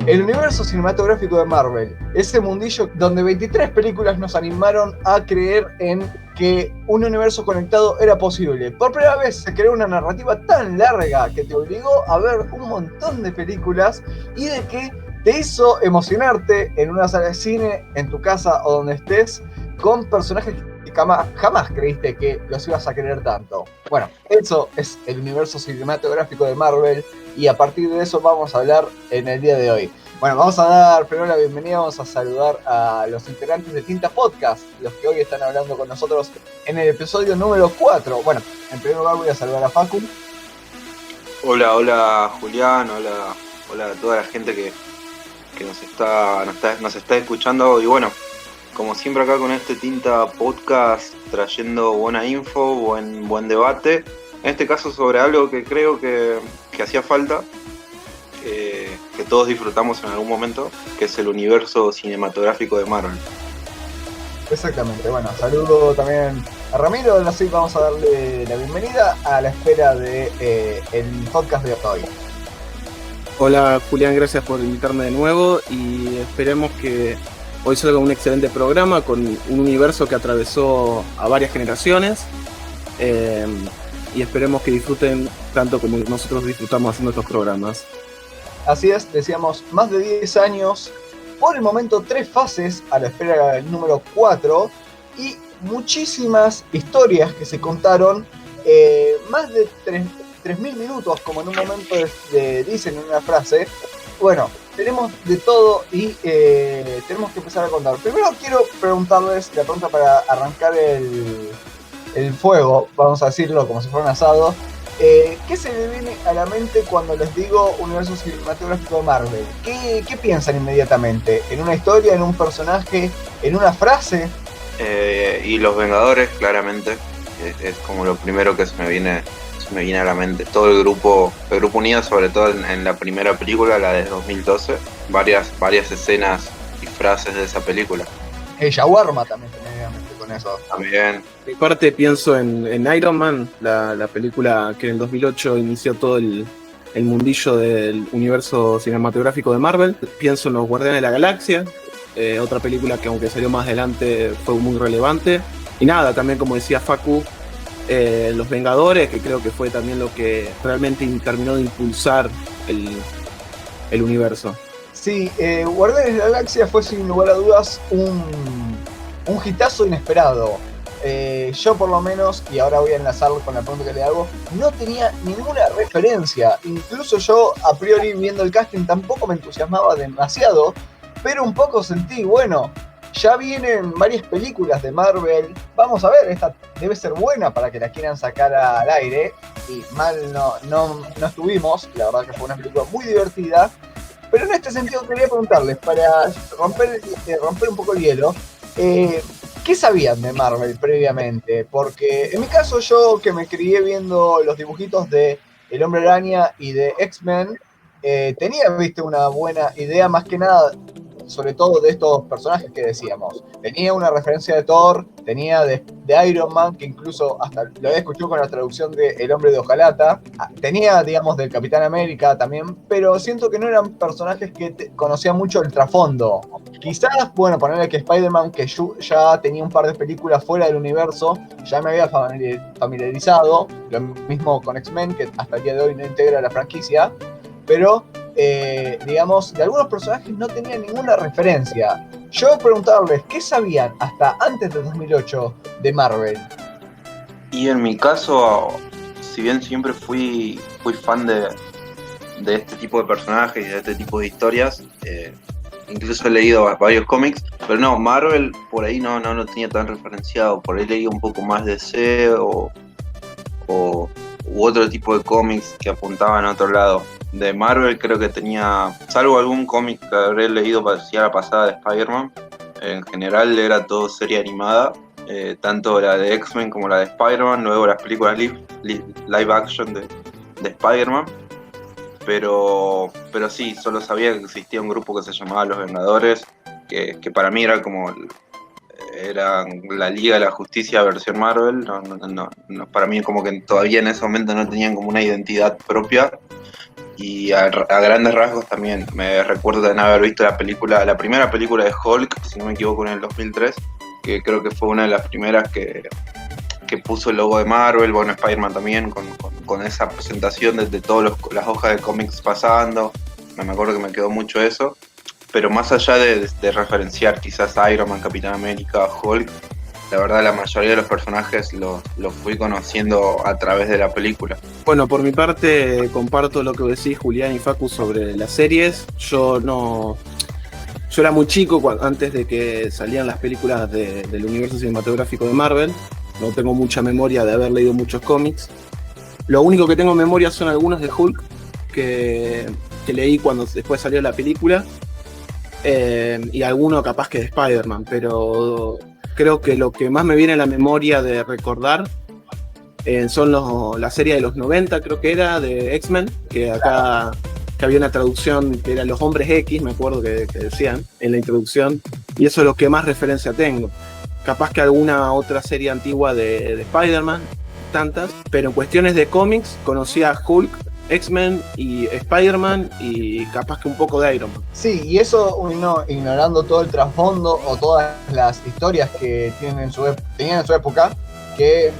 El universo cinematográfico de Marvel, ese mundillo donde 23 películas nos animaron a creer en que un universo conectado era posible. Por primera vez se creó una narrativa tan larga que te obligó a ver un montón de películas y de que te hizo emocionarte en una sala de cine, en tu casa o donde estés, con personajes que jamás creíste que los ibas a querer tanto. Bueno, eso es el universo cinematográfico de Marvel y a partir de eso vamos a hablar en el día de hoy. Bueno, vamos a dar primero la bienvenida, vamos a saludar a los integrantes de Tinta Podcast, los que hoy están hablando con nosotros en el episodio número 4. Bueno, en primer lugar voy a saludar a Facu. Hola Julián, hola a toda la gente que nos está escuchando. Y bueno, como siempre acá con este Tinta Podcast trayendo buena info, buen debate. En este caso sobre algo que creo que hacía falta, que todos disfrutamos en algún momento, que es el universo cinematográfico de Marvel. Exactamente, bueno, saludo también a Ramiro, ahora sí vamos a darle la bienvenida a la espera de el podcast de hoy. Hola Julián, gracias por invitarme de nuevo y esperemos que hoy salga un excelente programa con un universo que atravesó a varias generaciones y esperemos que disfruten tanto como nosotros disfrutamos haciendo estos programas. Así es, decíamos, más de 10 años, por el momento 3 fases a la espera del número 4 y muchísimas historias que se contaron, más de 3.000 minutos, como en un momento dicen en una frase. Bueno, tenemos de todo y tenemos que empezar a contar. Primero quiero preguntarles, la pregunta para arrancar el fuego, vamos a decirlo como si fuera un asado. ¿Qué se le viene a la mente cuando les digo universo cinematográfico de Marvel? ¿Qué piensan inmediatamente? ¿En una historia, en un personaje, en una frase? Y los Vengadores, claramente, es como lo primero que se me viene a la mente. Todo el grupo unido, sobre todo en la primera película, la de 2012, varias escenas y frases de esa película. Shawarma también se me viene a la mente con eso. También. De parte pienso en Iron Man, la película que en el 2008 inició todo el mundillo del universo cinematográfico de Marvel. Pienso en los Guardianes de la Galaxia, otra película que aunque salió más adelante fue muy relevante. Y nada, también como decía Facu, Los Vengadores, que creo que fue también lo que realmente terminó de impulsar el universo. Sí, Guardianes de la Galaxia fue sin lugar a dudas un hitazo inesperado. Yo por lo menos, y ahora voy a enlazarlo con la pregunta que le hago, no tenía ninguna referencia. Incluso yo a priori viendo el casting tampoco me entusiasmaba demasiado, pero un poco sentí, bueno, ya vienen varias películas de Marvel, vamos a ver, esta debe ser buena para que la quieran sacar al aire, y mal no estuvimos, la verdad que fue una película muy divertida. Pero en este sentido quería preguntarles, para romper un poco el hielo, ¿qué sabían de Marvel previamente? Porque en mi caso, yo que me crié viendo los dibujitos de El Hombre Araña y de X-Men, tenía, viste, una buena idea, más que nada, sobre todo de estos personajes que decíamos. Tenía una referencia de Thor, tenía de Iron Man, que incluso hasta lo había escuchado con la traducción de El Hombre de Hojalata. Tenía, digamos, del Capitán América también, pero siento que no eran personajes que conocían mucho el trasfondo. Quizás, bueno, ponerle que Spider-Man, que yo ya tenía un par de películas fuera del universo, ya me había familiarizado. Lo mismo con X-Men, que hasta el día de hoy no integra la franquicia, pero digamos, de algunos personajes no tenían ninguna referencia. Yo preguntarles, ¿qué sabían hasta antes de 2008 de Marvel? Y en mi caso, si bien siempre fui fan de este tipo de personajes y de este tipo de historias, incluso he leído varios cómics, pero no, Marvel por ahí no lo tenía tan referenciado. Por ahí leía un poco más de DC u otro tipo de cómics que apuntaban a otro lado. De Marvel creo que tenía, salvo algún cómic que habré leído parecía la pasada de Spider-Man, en general era todo serie animada, tanto la de X-Men como la de Spider-Man, luego las películas live action de Spider-Man, pero sí, solo sabía que existía un grupo que se llamaba Los Vengadores, que para mí era como era la Liga de la Justicia versión Marvel. No, para mí como que todavía en ese momento no tenían como una identidad propia. Y a grandes rasgos también me recuerdo de haber visto la primera película de Hulk, si no me equivoco, en el 2003, que creo que fue una de las primeras que puso el logo de Marvel, bueno, Spider-Man también, con esa presentación de todas las hojas de cómics pasando. Me acuerdo que me quedó mucho eso. Pero más allá de referenciar quizás a Iron Man, Capitán América, Hulk, la verdad la mayoría de los personajes los fui conociendo a través de la película. Bueno, por mi parte comparto lo que decís, Julián y Facu, sobre las series. Yo era muy chico antes de que salían las películas del universo cinematográfico de Marvel. No tengo mucha memoria de haber leído muchos cómics. Lo único que tengo en memoria son algunos de Hulk que leí cuando después salió la película. Y alguno capaz que de Spider-Man, pero creo que lo que más me viene a la memoria de recordar son la serie de los 90, creo que era, de X-Men, que acá que había una traducción que era Los Hombres X, me acuerdo que decían en la introducción, y eso es lo que más referencia tengo. Capaz que alguna otra serie antigua de Spider-Man, tantas, pero en cuestiones de cómics conocía a Hulk, X-Men y Spider-Man y capaz que un poco de Iron Man. Sí, y eso uno ignorando todo el trasfondo o todas las historias que tenían en su época, que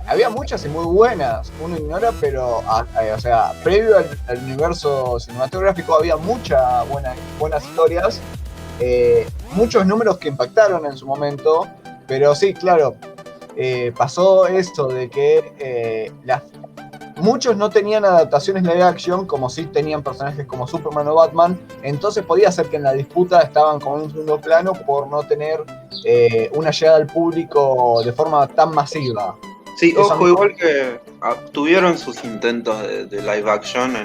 había muchas y muy buenas, uno ignora, pero o sea, previo al universo cinematográfico había muchas buenas historias, muchos números que impactaron en su momento, pero sí, claro, pasó esto de que muchos no tenían adaptaciones live action, como sí tenían personajes como Superman o Batman, entonces podía ser que en la disputa estaban como en un segundo plano por no tener una llegada al público de forma tan masiva. Sí, ojo, igual que tuvieron sus intentos de live action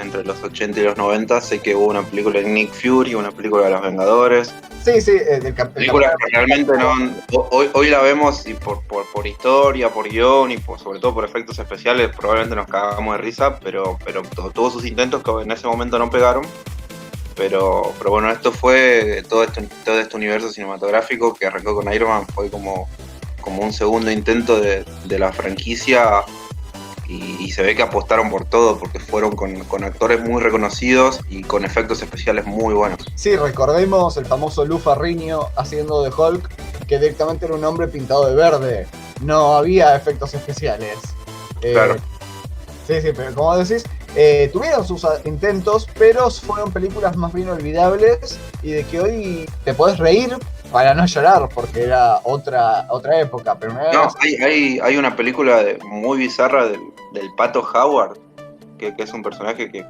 entre los 80 y los 90, sé que hubo una película de Nick Fury, una película de los Vengadores. Sí, películas que realmente no, hoy la vemos y por historia, por guión y sobre todo por efectos especiales probablemente nos cagamos de risa, pero tuvo sus intentos que en ese momento no pegaron. Pero bueno, esto fue todo este universo cinematográfico que arrancó con Iron Man, fue como un segundo intento de la franquicia. Y se ve que apostaron por todo porque fueron con actores muy reconocidos y con efectos especiales muy buenos. Sí, recordemos el famoso Lou Ferrigno haciendo de Hulk, que directamente era un hombre pintado de verde. No había efectos especiales. Claro. Sí, pero como decís, tuvieron sus intentos, pero fueron películas más bien olvidables y de que hoy te podés reír para no llorar, porque era otra época. Pero hay una película muy bizarra del Pato Howard, que es un personaje que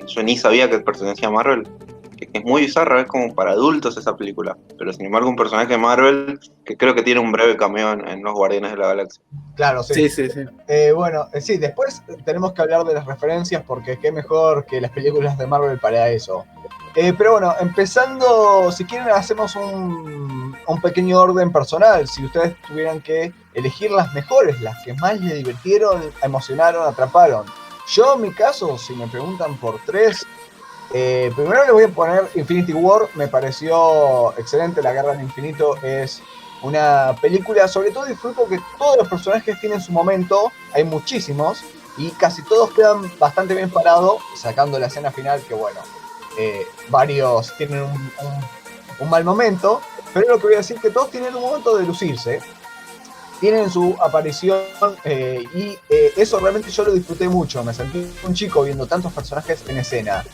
yo ni sabía que pertenecía a Marvel, que es muy bizarra, es como para adultos esa película, pero sin embargo un personaje de Marvel que creo que tiene un breve cameo en Los Guardianes de la Galaxia. Claro, sí. Sí. Bueno, sí, después tenemos que hablar de las referencias porque qué mejor que las películas de Marvel para eso. Pero bueno, empezando, si quieren hacemos un pequeño orden personal. Si ustedes tuvieran que elegir las mejores, las que más les divirtieron, emocionaron, atraparon. Yo en mi caso, si me preguntan por tres, primero le voy a poner Infinity War. Me pareció excelente, La Guerra del Infinito es una película, sobre todo disfruto que todos los personajes tienen su momento, hay muchísimos, y casi todos quedan bastante bien parados, sacando la escena final que bueno, varios tienen un mal momento, pero lo que voy a decir es que todos tienen un momento de lucirse, tienen su aparición y eso realmente yo lo disfruté mucho, me sentí un chico viendo tantos personajes en escena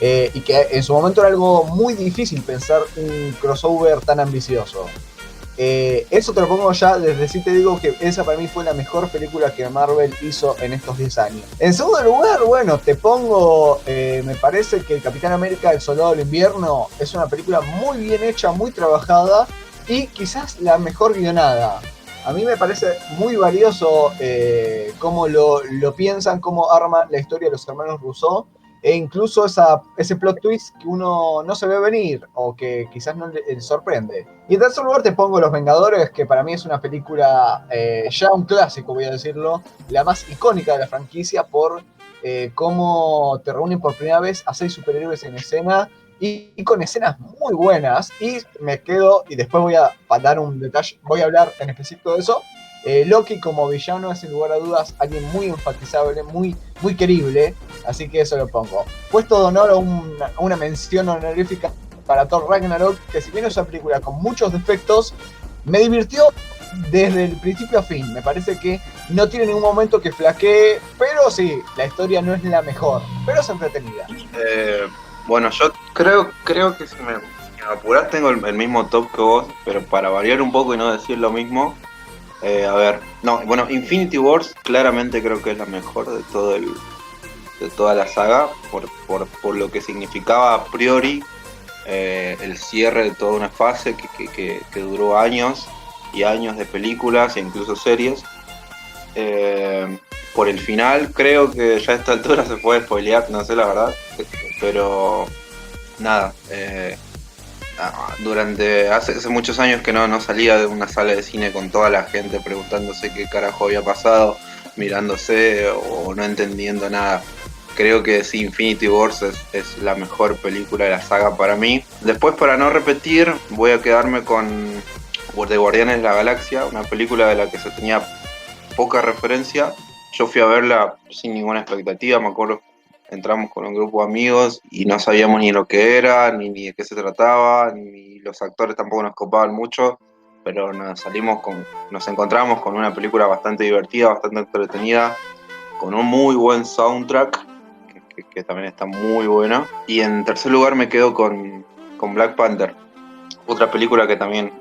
y que en su momento era algo muy difícil pensar un crossover tan ambicioso. Eso te lo pongo ya, desde sí te digo que esa para mí fue la mejor película que Marvel hizo en estos 10 años. En segundo lugar, bueno, te pongo, me parece que el Capitán América, el Soldado del Invierno, es una película muy bien hecha, muy trabajada y quizás la mejor guionada. A mí me parece muy valioso cómo lo piensan, cómo arman la historia de los hermanos Rousseau. E incluso ese plot twist que uno no se ve venir o que quizás no le sorprende. Y en tercer lugar te pongo Los Vengadores, que para mí es una película ya un clásico, voy a decirlo, la más icónica de la franquicia por cómo te reúnen por primera vez a 6 superhéroes en escena y con escenas muy buenas. Y me quedo, y después voy a dar un detalle, voy a hablar en específico de eso, Loki como villano es sin lugar a dudas alguien muy enfatizable, muy querible, así que eso lo pongo. Puesto de honor a una mención honorífica para Thor Ragnarok, que si bien es una película con muchos defectos, me divirtió desde el principio a fin. Me parece que no tiene ningún momento que flaquee, pero sí, la historia no es la mejor, pero es entretenida. Bueno, yo creo que si me apurás tengo el mismo top que vos, pero para variar un poco y no decir lo mismo, Infinity Wars claramente creo que es la mejor de toda la saga, por lo que significaba a priori el cierre de toda una fase que duró años y años de películas e incluso series. Por el final creo que ya a esta altura se puede spoilear, no sé la verdad, pero nada, durante hace muchos años que no salía de una sala de cine con toda la gente preguntándose qué carajo había pasado, mirándose o no entendiendo nada. Creo que sí, Infinity Wars es la mejor película de la saga para mí. Después, para no repetir, voy a quedarme con de Guardianes de la Galaxia, una película de la que se tenía poca referencia. Yo fui a verla sin ninguna expectativa, me acuerdo, entramos con un grupo de amigos y no sabíamos ni lo que era, ni de qué se trataba, ni los actores tampoco nos copaban mucho, pero nos encontramos con una película bastante divertida, bastante entretenida, con un muy buen soundtrack, que también está muy buena. Y en tercer lugar me quedo con Black Panther, otra película que también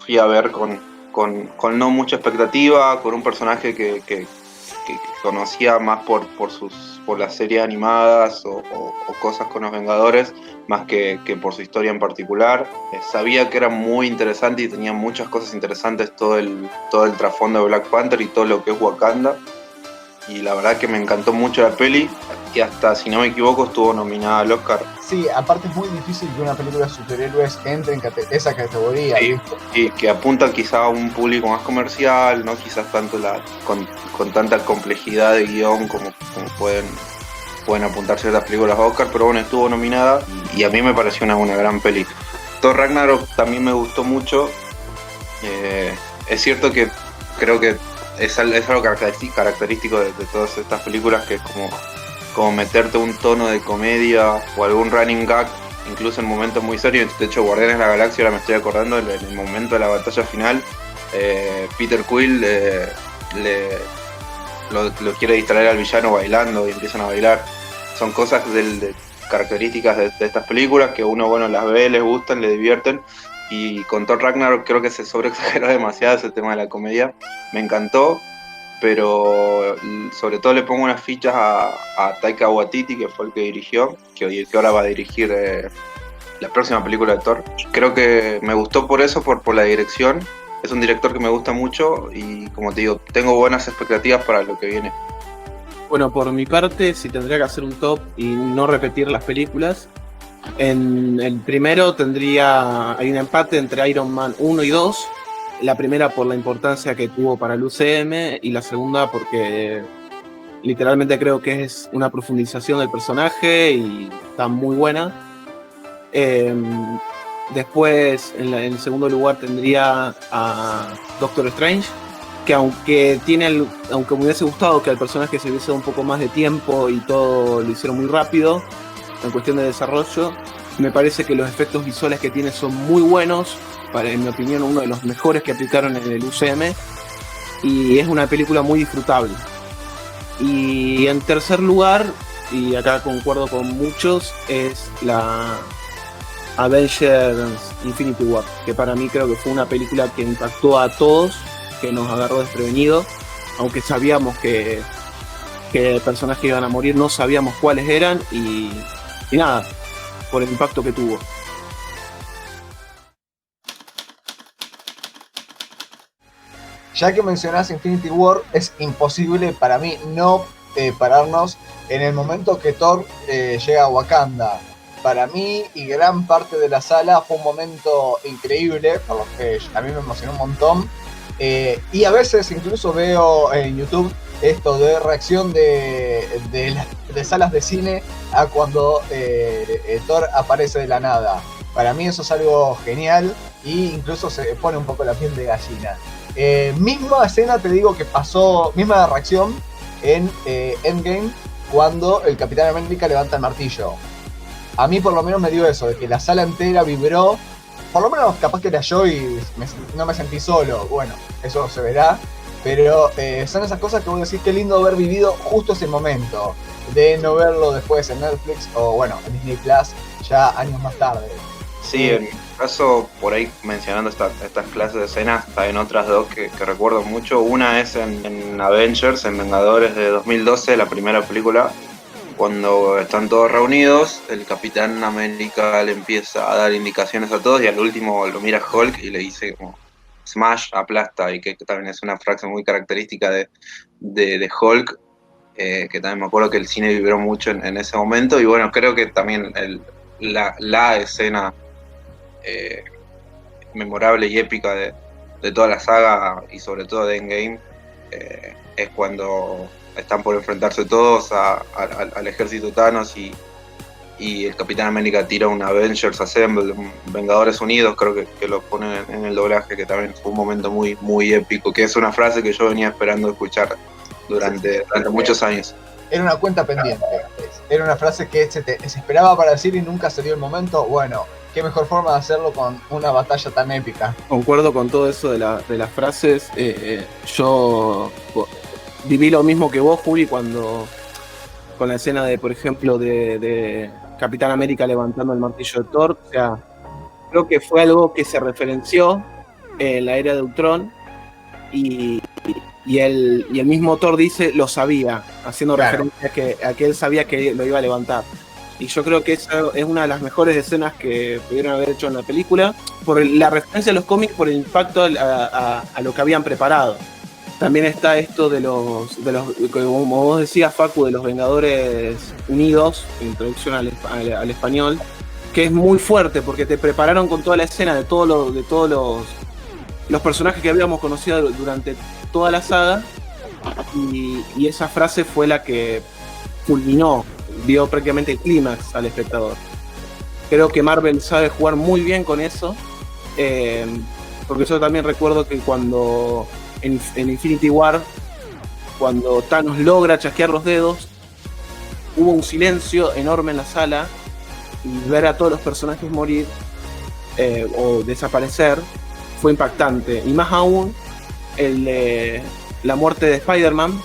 fui a ver con no mucha expectativa, con un personaje que conocía más por las series animadas o cosas con los Vengadores, más que por su historia en particular. Sabía que era muy interesante y tenía muchas cosas interesantes todo el trasfondo de Black Panther y todo lo que es Wakanda. Y la verdad que me encantó mucho la peli, y hasta, si no me equivoco, estuvo nominada al Oscar. Sí, aparte es muy difícil que una película de superhéroes entre en esa categoría. Sí, que apunta quizá a un público más comercial, no quizás tanto con tanta complejidad de guión como pueden apuntar ciertas películas a Oscar, pero bueno, estuvo nominada y a mí me pareció una gran peli. Thor Ragnarok también me gustó mucho. Es cierto que creo que es algo característico de todas estas películas, que es como meterte un tono de comedia o algún running gag, incluso en momentos muy serios. De hecho, Guardianes de la Galaxia, ahora me estoy acordando, en el momento de la batalla final, Peter Quill lo quiere distraer al villano bailando y empiezan a bailar. Son cosas características de estas películas que uno las ve, les gustan, le divierten. Y con Thor Ragnarok creo que se sobreexageró demasiado ese tema de la comedia. Me encantó, pero sobre todo le pongo unas fichas a Taika Waititi, que fue el que dirigió, que ahora va a dirigir la próxima película de Thor. Creo que me gustó por eso, por la dirección. Es un director que me gusta mucho y, como te digo, tengo buenas expectativas para lo que viene. Bueno, por mi parte, si tendría que hacer un top y no repetir las películas, en el primero hay un empate entre Iron Man 1 y 2. La primera por la importancia que tuvo para el UCM y la segunda porque literalmente creo que es una profundización del personaje y está muy buena. Después, en el segundo lugar, tendría a Doctor Strange, que aunque me hubiese gustado que al personaje se hubiese dado un poco más de tiempo y todo lo hicieron muy rápido en cuestión de desarrollo, me parece que los efectos visuales que tiene son muy buenos, en mi opinión uno de los mejores que aplicaron en el UCM, y es una película muy disfrutable. Y en tercer lugar, y acá concuerdo con muchos, es la Avengers Infinity War, que para mí creo que fue una película que impactó a todos, que nos agarró desprevenidos, aunque sabíamos que personajes iban a morir, no sabíamos cuáles eran, y nada, por el impacto que tuvo. Ya que mencionás Infinity War, es imposible para mí no pararnos en el momento que Thor llega a Wakanda. Para mí y gran parte de la sala fue un momento increíble, por lo que a mí me emocionó un montón. Y a veces incluso veo en YouTube esto de reacción de salas de cine a cuando Thor aparece de la nada. Para mí eso es algo genial e incluso se pone un poco la piel de gallina. Misma escena, te digo que pasó, misma reacción en Endgame, cuando el Capitán América levanta el martillo. A mí por lo menos me dio eso, de que la sala entera vibró. Por lo menos capaz que era yo y no me sentí solo. Bueno, eso se verá. Pero son esas cosas que vos decís, qué lindo haber vivido justo ese momento, de no verlo después en Netflix o bueno, en Disney Plus ya años más tarde. Sí, en mi caso, por ahí mencionando estas clases de escenas, hay otras dos que recuerdo mucho. Una es en Avengers, en Vengadores de 2012, la primera película, cuando están todos reunidos, el Capitán América le empieza a dar indicaciones a todos y al último lo mira Hulk y le dice como Smash, aplasta, y que también es una frase muy característica de Hulk, que también me acuerdo que el cine vibró mucho en ese momento. Y bueno, creo que también la escena memorable y épica de toda la saga y sobre todo de Endgame es cuando están por enfrentarse todos al ejército Thanos y el Capitán América tira un Avengers Assemble, un Vengadores Unidos, creo que lo ponen en el doblaje, que también fue un momento muy, muy épico, que es una frase que yo venía esperando escuchar durante muchos años. Era una cuenta pendiente, era una frase que se esperaba para decir y nunca se dio el momento. Bueno, qué mejor forma de hacerlo con una batalla tan épica. Concuerdo con todo eso de las frases. Yo viví lo mismo que vos, Juli, con la escena de, por ejemplo, de Capitán América levantando el martillo de Thor. O sea, creo que fue algo que se referenció en la era de Ultron y el mismo Thor dice, lo sabía, haciendo referencia a que él sabía que lo iba a levantar. Y yo creo que esa es una de las mejores escenas que pudieron haber hecho en la película, por la referencia a los cómics, por el impacto a lo que habían preparado. También está esto de los como vos decías, Facu, de los Vengadores Unidos, introducción al español, que es muy fuerte porque te prepararon con toda la escena de todos los personajes que habíamos conocido durante toda la saga, y esa frase fue la que culminó, dio prácticamente el clímax al espectador. Creo que Marvel sabe jugar muy bien con eso, porque yo también recuerdo que cuando en Infinity War, cuando Thanos logra chasquear los dedos, hubo un silencio enorme en la sala, y ver a todos los personajes morir o desaparecer fue impactante, y más aún la muerte de Spider-Man,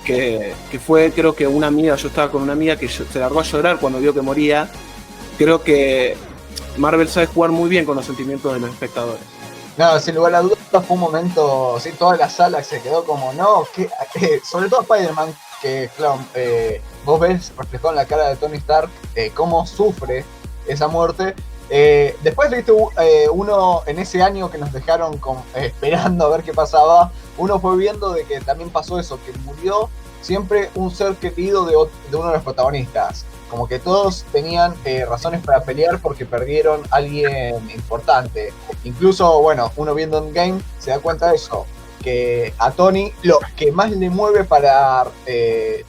que fue, creo que una amiga, yo estaba con una amiga que se largó a llorar cuando vio que moría. Creo que Marvel sabe jugar muy bien con los sentimientos de los espectadores. No, sin lugar a dudas fue un momento, sí, toda la sala se quedó como, no, sobre todo Spider-Man, que claro, vos ves reflejado en la cara de Tony Stark cómo sufre esa muerte. Después viste uno en ese año que nos dejaron esperando a ver qué pasaba, uno fue viendo de que también pasó eso, que murió siempre un ser querido de uno de los protagonistas, como que todos tenían razones para pelear porque perdieron a alguien importante. Incluso, bueno, uno viendo Endgame se da cuenta de eso, que a Tony lo que más le mueve para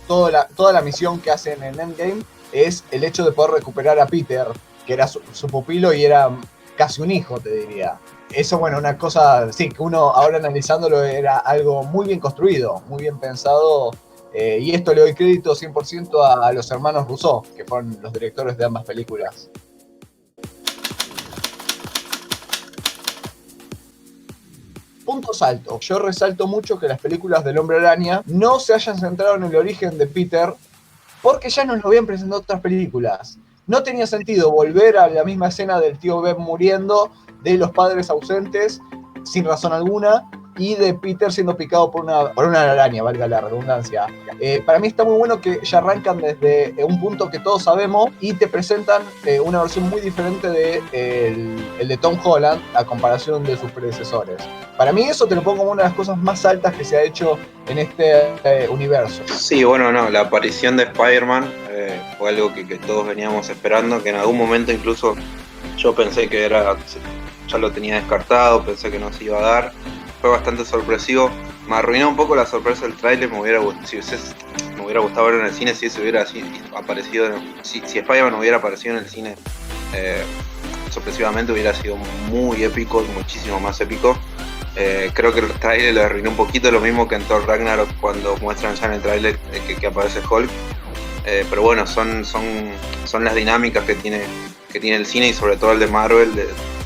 toda la misión que hacen en Endgame es el hecho de poder recuperar a Peter, que era su pupilo y era casi un hijo, te diría. Eso, bueno, una cosa, sí, que uno ahora analizándolo era algo muy bien construido, muy bien pensado, y esto le doy crédito 100% a los hermanos Russo, que fueron los directores de ambas películas. Puntos altos. Yo resalto mucho que las películas del Hombre Araña no se hayan centrado en el origen de Peter, porque ya nos lo habían presentado otras películas. No tenía sentido volver a la misma escena del tío Ben muriendo, de los padres ausentes, sin razón alguna, y de Peter siendo picado por una araña, valga la redundancia. Para mí está muy bueno que ya arrancan desde un punto que todos sabemos y te presentan una versión muy diferente de el de Tom Holland a comparación de sus predecesores. Para mí eso te lo pongo como una de las cosas más altas que se ha hecho en este universo. Sí, bueno, no, la aparición de Spider-Man fue algo que todos veníamos esperando, que en algún momento incluso yo pensé que ya lo tenía descartado, pensé que no se iba a dar. Fue bastante sorpresivo. Me arruinó un poco la sorpresa del tráiler. Me hubiera gustado verlo en el cine si aparecido. Si Spider-Man hubiera aparecido en el cine sorpresivamente, hubiera sido muy épico y muchísimo más épico. Creo que el trailer le arruinó un poquito, lo mismo que en Thor Ragnarok cuando muestran ya en el trailer que aparece Hulk. Pero bueno, son las dinámicas que tiene el cine y sobre todo el de Marvel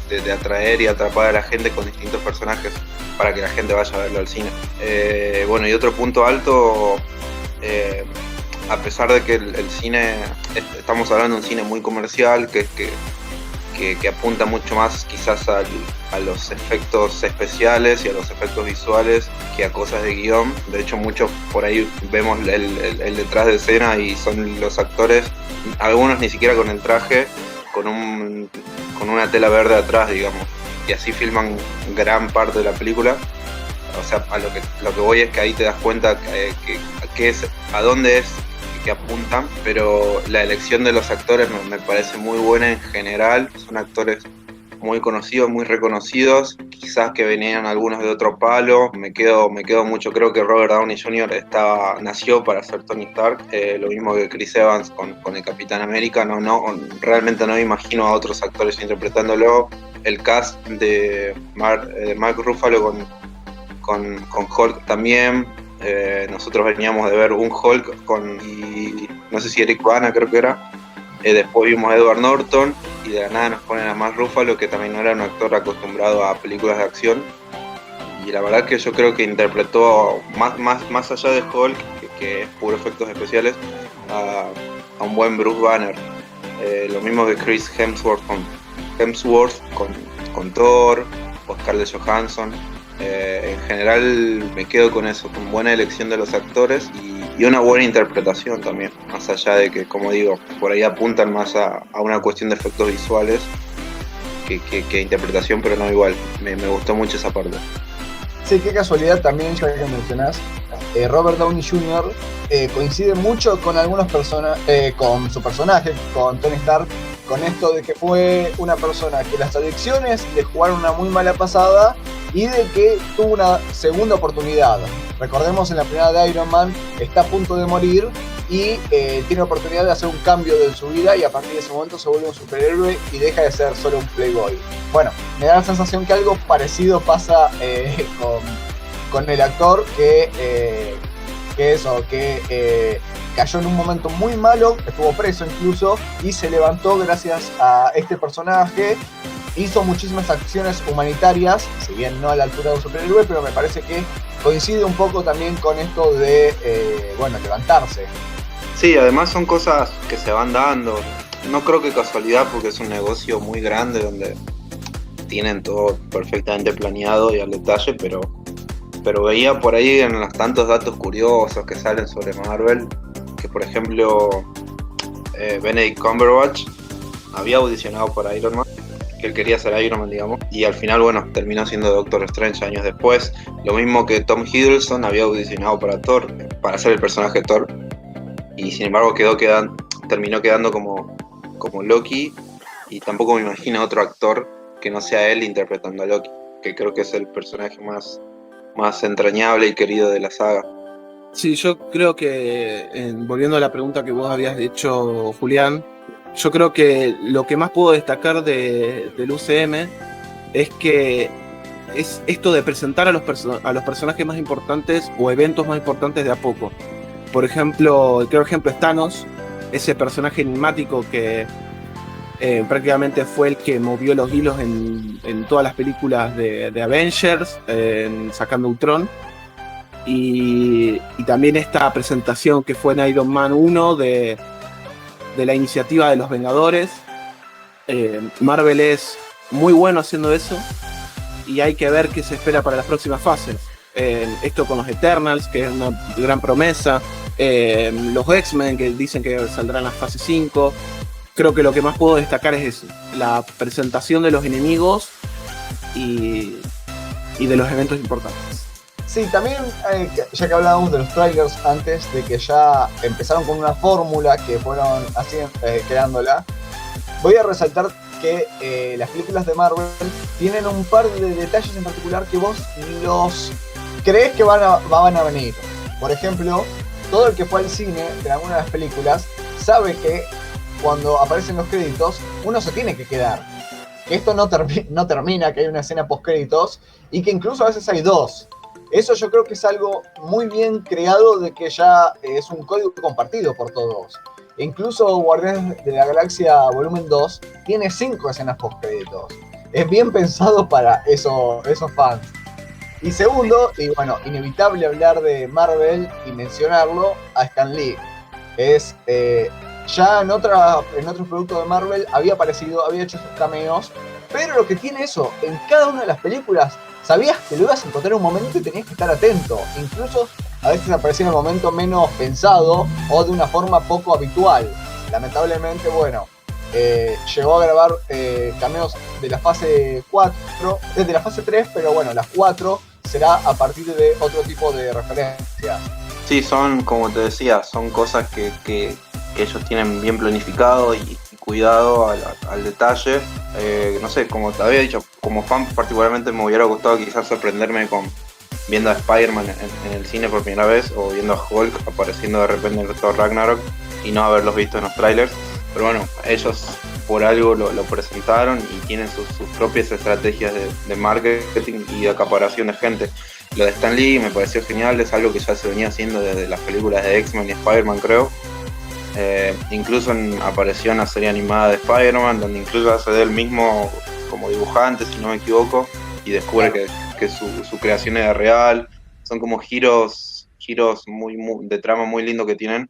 de atraer y atrapar a la gente con distintos personajes para que la gente vaya a verlo al cine. Bueno, y otro punto alto, a pesar de que el cine, estamos hablando de un cine muy comercial que apunta mucho más quizás a los efectos especiales y a los efectos visuales que a cosas de guión. De hecho, muchos por ahí vemos el detrás de escena y son los actores, algunos ni siquiera con el traje, con una tela verde atrás, digamos, y así filman gran parte de la película. O sea, a lo que voy es que ahí te das cuenta a dónde es que apuntan, pero la elección de los actores me parece muy buena en general. Son actores muy conocidos, muy reconocidos, quizás que venían algunos de otro palo. Me quedo mucho, creo que Robert Downey Jr. nació para ser Tony Stark, lo mismo que Chris Evans con el Capitán América. Realmente no me imagino a otros actores interpretándolo. El cast de Mark Ruffalo con Hulk también. Nosotros veníamos de ver un Hulk y no sé si Eric Bana, creo que era. Después vimos a Edward Norton y de la nada nos ponen a Mark Ruffalo, que también no era un actor acostumbrado a películas de acción. Y la verdad que yo creo que interpretó más allá de Hulk, que es puro efectos especiales, a un buen Bruce Banner. Lo mismo que Chris Hemsworth con Thor o Scarlett Johansson. En general me quedo con eso, con buena elección de los actores y una buena interpretación también, más allá de que, como digo, por ahí apuntan más a una cuestión de efectos visuales que interpretación, pero no igual. Me gustó mucho esa parte. Sí, qué casualidad también, ya que mencionás, Robert Downey Jr. Coincide mucho con algunas personas, con su personaje, con Tony Stark, con esto de que fue una persona que las adicciones le jugaron una muy mala pasada y de que tuvo una segunda oportunidad. Recordemos, en la primera de Iron Man está a punto de morir y tiene la oportunidad de hacer un cambio de su vida, y a partir de ese momento se vuelve un superhéroe y deja de ser solo un playboy. Bueno, me da la sensación que algo parecido pasa con el actor que cayó en un momento muy malo, estuvo preso incluso, y se levantó gracias a este personaje. Hizo muchísimas acciones humanitarias, si bien no a la altura de un superhéroe, pero me parece que coincide un poco también con esto de, levantarse. Sí, además son cosas que se van dando. No creo que casualidad, porque es un negocio muy grande donde tienen todo perfectamente planeado y al detalle, pero veía por ahí en los tantos datos curiosos que salen sobre Marvel, que por ejemplo Benedict Cumberbatch había audicionado para Iron Man, que él quería ser Iron Man, digamos, y al final, bueno, terminó siendo Doctor Strange años después. Lo mismo que Tom Hiddleston había audicionado para Thor, para ser el personaje de Thor, y sin embargo terminó quedando como Loki, y tampoco me imagino otro actor que no sea él interpretando a Loki, que creo que es el personaje más entrañable y querido de la saga. Sí, yo creo que, volviendo a la pregunta que vos habías hecho, Julián, yo creo que lo que más puedo destacar del UCM es que es esto de presentar a los personajes más importantes o eventos más importantes de a poco. Por ejemplo, el claro ejemplo es Thanos, ese personaje enigmático que prácticamente fue el que movió los hilos en todas las películas de Avengers, sacando Ultron. Y también esta presentación que fue en Iron Man 1 de la iniciativa de los Vengadores. Marvel es muy bueno haciendo eso y hay que ver qué se espera para las próximas fases. Esto con los Eternals, que es una gran promesa. Los X-Men, que dicen que saldrán las fases 5. Creo que lo que más puedo destacar es eso, la presentación de los enemigos y de los eventos importantes. Sí, también, ya que hablábamos de los trailers antes, de que ya empezaron con una fórmula que fueron así creándola, voy a resaltar que las películas de Marvel tienen un par de detalles en particular que vos los crees que van a venir. Por ejemplo, todo el que fue al cine en alguna de las películas sabe que cuando aparecen los créditos uno se tiene que quedar. que esto no termina, que hay una escena post créditos y que incluso a veces hay dos. Eso yo creo que es algo muy bien creado, de que ya es un código compartido por todos. E incluso Guardianes de la Galaxia Volumen 2 tiene 5 escenas post créditos. Es bien pensado para esos fans. Y segundo, y bueno, inevitable hablar de Marvel y mencionarlo, a Stan Lee. Es, ya en otros productos de Marvel había aparecido, había hecho sus cameos, pero lo que tiene eso, en cada una de las películas, sabías que lo ibas a encontrar en un momento y tenías que estar atento. Incluso a veces aparecía en el momento menos pensado o de una forma poco habitual. Lamentablemente, bueno, llegó a grabar cameos de la fase 4, desde la fase 3, pero bueno, las 4 será a partir de otro tipo de referencias. Sí, son, como te decía, son cosas que ellos tienen bien planificado y cuidado al detalle. No sé, como te había dicho, como fan particularmente me hubiera gustado quizás sorprenderme viendo a Spider-Man en el cine por primera vez, o viendo a Hulk apareciendo de repente en Thor Ragnarok y no haberlos visto en los trailers. Pero bueno, ellos por algo lo presentaron y tienen sus propias estrategias de marketing y de acaparación de gente. Lo de Stan Lee me pareció genial, es algo que ya se venía haciendo desde las películas de X-Men y Spider-Man, creo. Incluso apareció en la serie animada de Spider-Man, donde incluso hace de él mismo como dibujante, si no me equivoco, y descubre que su creación es real. Son como giros muy de trama muy lindo que tienen.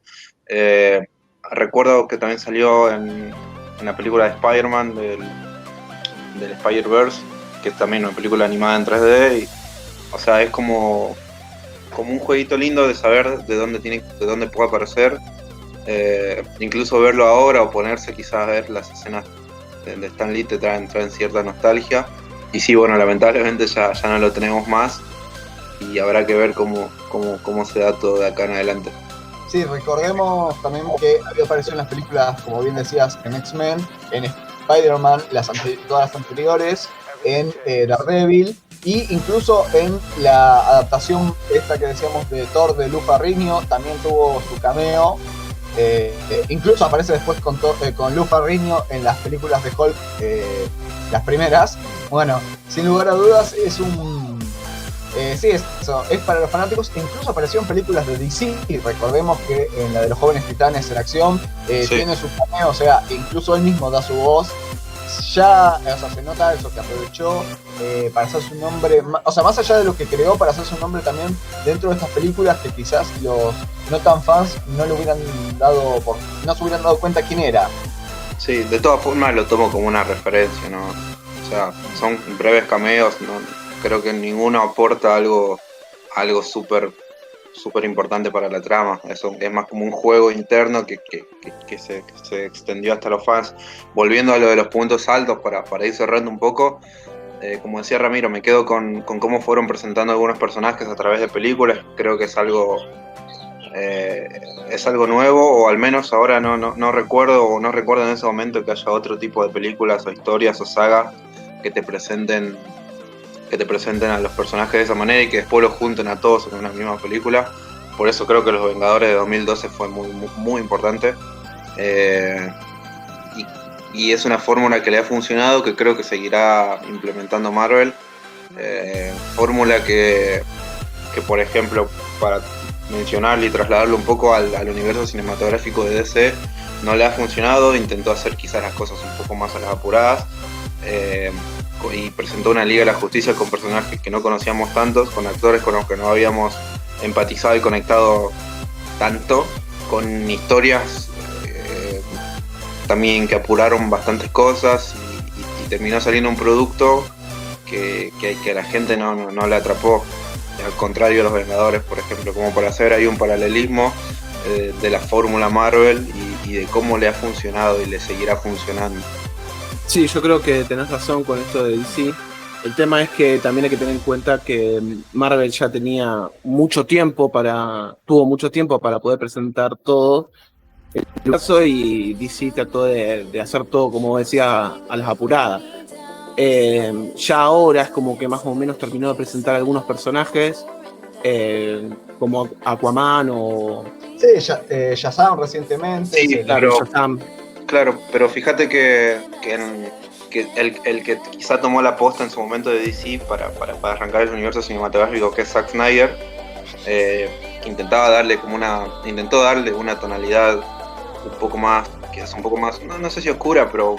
Recuerdo que también salió en la película de Spider-Man del Spider-Verse, que es también una película animada en 3D. O sea, es como un jueguito lindo de saber de dónde puede aparecer. Incluso verlo ahora o ponerse quizás a ver las escenas de Stan Lee te traen cierta nostalgia. Y sí, bueno, lamentablemente ya no lo tenemos más y habrá que ver cómo se da todo de acá en adelante. Sí, recordemos también que había aparecido en las películas, como bien decías, en X-Men, en Spider-Man, todas las anteriores, en Daredevil, y incluso en la adaptación esta que decíamos de Thor de Lou Ferrigno, también tuvo su cameo. Incluso aparece después con Lou Ferrigno en las películas de Hulk, las primeras. Bueno, sin lugar a dudas es sí, eso, es para los fanáticos. Incluso apareció en películas de DC, y recordemos que en la de los Jóvenes Titanes en acción sí, tiene su cameo, o sea, incluso él mismo da su voz. Ya, o sea, se nota eso, que aprovechó para hacer su nombre, o sea, más allá de lo que creó, para hacer su nombre también dentro de estas películas que quizás los no tan fans no se hubieran dado cuenta quién era. Sí, de todas formas lo tomo como una referencia, ¿no? O sea, son breves cameos, ¿no? Creo que ninguno aporta algo súper importante para la trama. Eso es más como un juego interno que se extendió hasta los fans. Volviendo a lo de los puntos altos, para ir cerrando un poco, como decía Ramiro, me quedo con cómo fueron presentando algunos personajes a través de películas. Creo que es algo nuevo, o al menos ahora no recuerdo en ese momento que haya otro tipo de películas o historias o sagas que te presenten a los personajes de esa manera y que después los junten a todos en una misma película. Por eso creo que Los Vengadores de 2012 fue muy, muy, muy importante. Y es una fórmula que le ha funcionado, que creo que seguirá implementando Marvel. Fórmula que, por ejemplo, para mencionarle y trasladarlo un poco al universo cinematográfico de DC, no le ha funcionado. Intentó hacer quizás las cosas un poco más a las apuradas. Y presentó una Liga de la Justicia con personajes que no conocíamos tantos, con actores con los que no habíamos empatizado y conectado tanto, con historias también que apuraron bastantes cosas, y terminó saliendo un producto que a la gente no le atrapó, al contrario de Los Vengadores, por ejemplo, como para hacer ahí un paralelismo de la fórmula Marvel y de cómo le ha funcionado y le seguirá funcionando. Sí, yo creo que tenés razón con esto de DC. El tema es que también hay que tener en cuenta que Marvel ya tuvo mucho tiempo para poder presentar todo el caso, y DC trató de hacer todo, como decía, a las apuradas. Ya ahora es como que más o menos terminó de presentar algunos personajes, como Aquaman o... Sí, Shazam recientemente. Sí, claro. Shazam. Claro, pero fíjate que el que quizá tomó la posta en su momento de DC para arrancar el universo cinematográfico, que es Zack Snyder, intentó darle una tonalidad un poco más, quizás un poco más, no sé si oscura, pero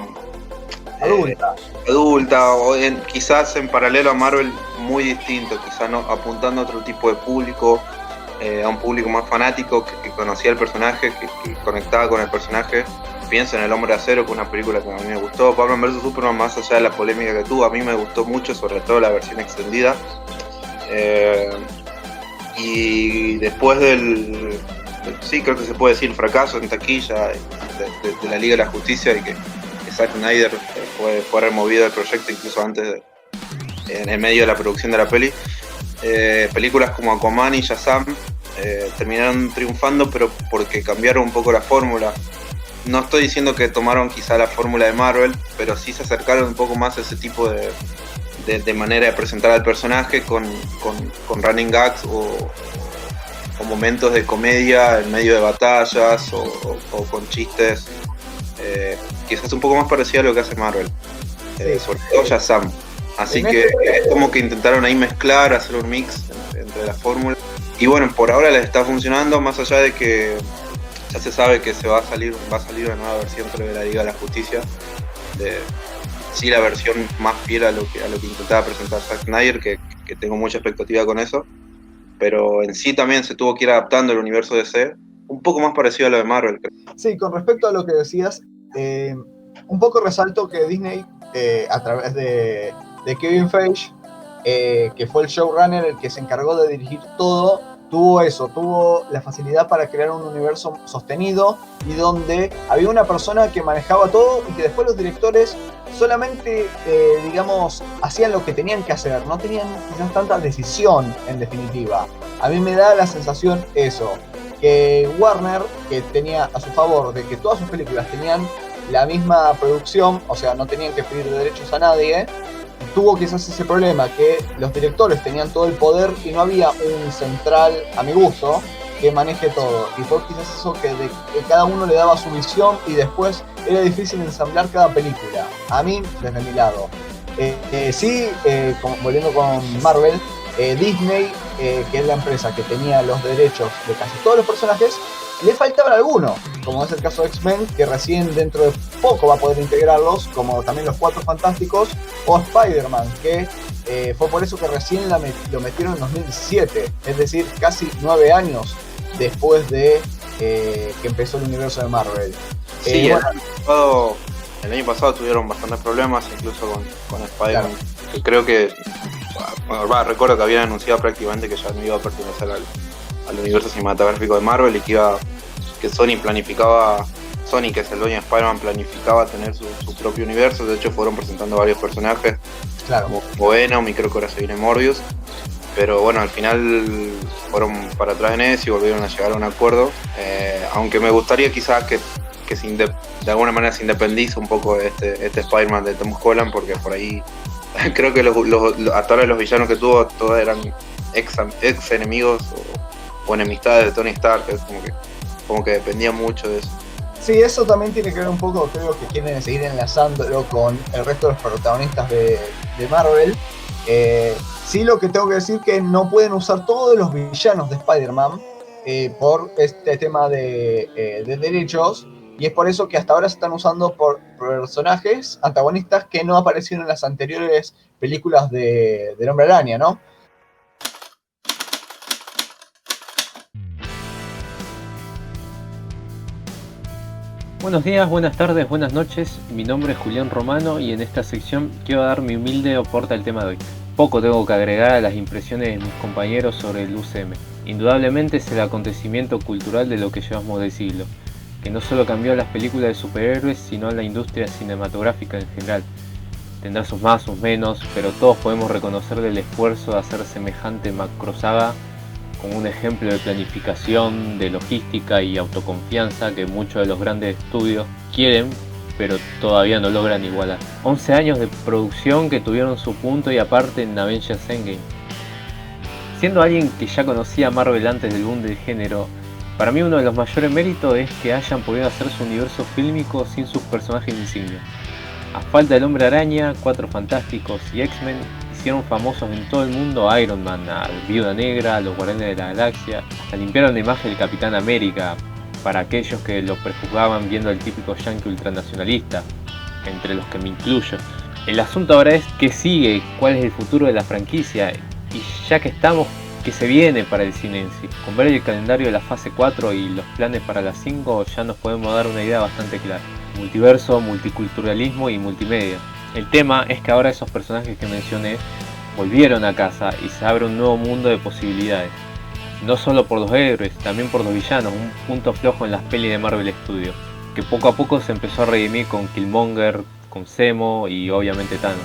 adulta, o quizás en paralelo a Marvel muy distinto, quizás no, apuntando a otro tipo de público, a un público más fanático que conocía el personaje, que conectaba con el personaje. Pienso en El Hombre de Acero, que es una película que a mí me gustó. Batman vs Superman, más allá de la polémica que tuvo, a mí me gustó mucho, sobre todo la versión extendida. Y después sí, creo que se puede decir fracaso en taquilla de la Liga de la Justicia, y que Zack Snyder fue removido del proyecto incluso antes en el medio de la producción de la peli. Películas como Aquaman y Shazam terminaron triunfando, pero porque cambiaron un poco la fórmula. No estoy diciendo que tomaron quizá la fórmula de Marvel, pero sí se acercaron un poco más a ese tipo de manera de presentar al personaje con running gags o momentos de comedia en medio de batallas o con chistes, quizás un poco más parecido a lo que hace Marvel, sobre todo Shazam. Así que es como que intentaron ahí mezclar, hacer un mix entre las fórmulas. Y bueno, por ahora les está funcionando, más allá de que ya se sabe que va a salir una nueva versión, creo, de la Liga de la Justicia. Sí, la versión más fiel a lo que intentaba presentar Zack Snyder, que tengo mucha expectativa con eso. Pero en sí también se tuvo que ir adaptando el universo DC, un poco más parecido a lo de Marvel, creo. Sí, con respecto a lo que decías, un poco resalto que Disney, a través de Kevin Feige, que fue el showrunner, el que se encargó de dirigir todo, tuvo la facilidad para crear un universo sostenido y donde había una persona que manejaba todo y que después los directores solamente, hacían lo que tenían que hacer, no tenían quizás tanta decisión en definitiva. A mí me da la sensación eso, que Warner, que tenía a su favor de que todas sus películas tenían la misma producción, o sea, no tenían que pedir derechos a nadie, tuvo quizás ese problema, que los directores tenían todo el poder y no había un central, a mi gusto, que maneje todo. Y fue quizás eso que cada uno le daba su visión y después era difícil ensamblar cada película. A mí, desde mi lado. Volviendo con Marvel, Disney, que es la empresa que tenía los derechos de casi todos los personajes, le faltaban algunos, como es el caso de X-Men, que recién dentro de poco va a poder integrarlos, como también los Cuatro Fantásticos, o Spider-Man, que fue por eso que recién lo metieron en 2017, es decir, casi 9 años después de que empezó el universo de Marvel. Sí, el año pasado tuvieron bastantes problemas, incluso con Spider-Man, claro. Que creo que, recuerdo que habían anunciado prácticamente que ya no iba a pertenecer al universo cinematográfico de Marvel, y que Sony, que es el dueño de Spider-Man, planificaba tener su propio universo. De hecho, fueron presentando varios personajes, claro, como Venom, y creo que ahora se viene Morbius. Pero bueno, al final fueron para atrás en eso y volvieron a llegar a un acuerdo. Aunque me gustaría quizás que de alguna manera se independice un poco de este Spider-Man de Tom Holland, porque por ahí creo que hasta ahora los villanos que tuvo todos eran ex enemigos o enemistades de Tony Stark. Es como que dependía mucho de eso. Sí, eso también tiene que ver un poco, creo que quieren seguir enlazándolo con el resto de los protagonistas de Marvel. Sí, lo que tengo que decir que no pueden usar todos los villanos de Spider-Man por este tema de derechos, y es por eso que hasta ahora se están usando por personajes antagonistas que no aparecieron en las anteriores películas del Hombre Araña, ¿no? Buenos días, buenas tardes, buenas noches. Mi nombre es Julián Romano y en esta sección quiero dar mi humilde aporte al tema de hoy. Poco tengo que agregar a las impresiones de mis compañeros sobre el UCM. Indudablemente es el acontecimiento cultural de lo que llevamos de siglo, que no solo cambió a las películas de superhéroes, sino a la industria cinematográfica en general. Tendrá sus más, sus menos, pero todos podemos reconocerle el esfuerzo de hacer semejante macrosaga como un ejemplo de planificación, de logística y autoconfianza que muchos de los grandes estudios quieren, pero todavía no logran igualar. 11 años de producción que tuvieron su punto y aparte en Avengers Endgame. Siendo alguien que ya conocía a Marvel antes del boom del género, para mí uno de los mayores méritos es que hayan podido hacer su universo fílmico sin sus personajes insignias. A falta del Hombre Araña, Cuatro Fantásticos y X-Men hicieron famosos en todo el mundo a Iron Man, a Viuda Negra, a los Guardianes de la Galaxia, hasta limpiaron la imagen del Capitán América para aquellos que lo prejuzgaban viendo al típico yankee ultranacionalista, entre los que me incluyo. El asunto ahora es qué sigue, cuál es el futuro de la franquicia, y ya que estamos, qué se viene para el cine en sí. Con ver el calendario de la fase 4 y los planes para la 5 ya nos podemos dar una idea bastante clara. Multiverso, multiculturalismo y multimedia. El tema es que ahora esos personajes que mencioné volvieron a casa y se abre un nuevo mundo de posibilidades. No solo por los héroes, también por los villanos, un punto flojo en las pelis de Marvel Studios, que poco a poco se empezó a redimir con Killmonger, con Zemo y obviamente Thanos.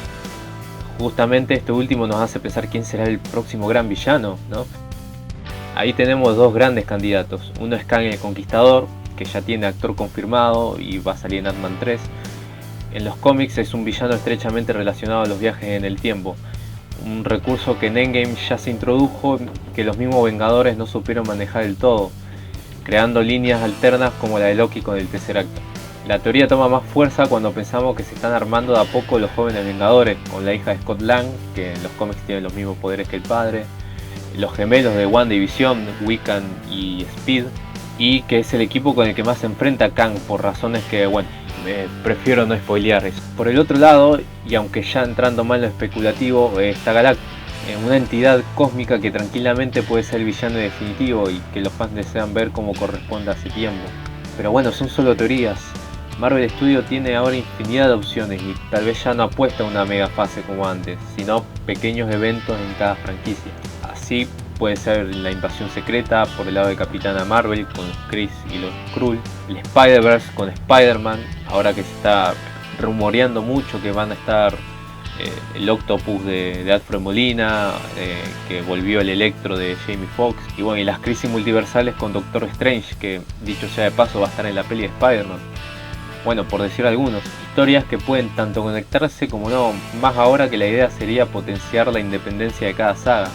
Justamente este último nos hace pensar quién será el próximo gran villano, ¿no? Ahí tenemos dos grandes candidatos. Uno es Kang el Conquistador, que ya tiene actor confirmado y va a salir en Ant-Man 3. En los cómics es un villano estrechamente relacionado a los viajes en el tiempo, un recurso que en Endgame ya se introdujo, que los mismos Vengadores no supieron manejar del todo, creando líneas alternas como la de Loki con el Tesseract. La teoría toma más fuerza cuando pensamos que se están armando de a poco los jóvenes Vengadores, con la hija de Scott Lang, que en los cómics tiene los mismos poderes que el padre, los gemelos de WandaVision, Wiccan y Speed, y que es el equipo con el que más se enfrenta Kang, por razones que, bueno, prefiero no spoilear eso. Por el otro lado, y aunque ya entrando más en lo especulativo, está Galactus, una entidad cósmica que tranquilamente puede ser el villano definitivo y que los fans desean ver como corresponde hace tiempo. Pero bueno, son solo teorías. Marvel Studios tiene ahora infinidad de opciones y tal vez ya no apuesta a una mega fase como antes, sino pequeños eventos en cada franquicia. Así puede ser la invasión secreta por el lado de Capitana Marvel con los Kree y los Skrull, el Spider-Verse con Spider-Man, ahora que se está rumoreando mucho que van a estar el Octopus de Alfred Molina, que volvió el Electro de Jamie Foxx, y bueno, y las crisis multiversales con Doctor Strange, que dicho sea de paso va a estar en la peli de Spider-Man. Bueno, por decir algunos, historias que pueden tanto conectarse como no, más ahora que la idea sería potenciar la independencia de cada saga.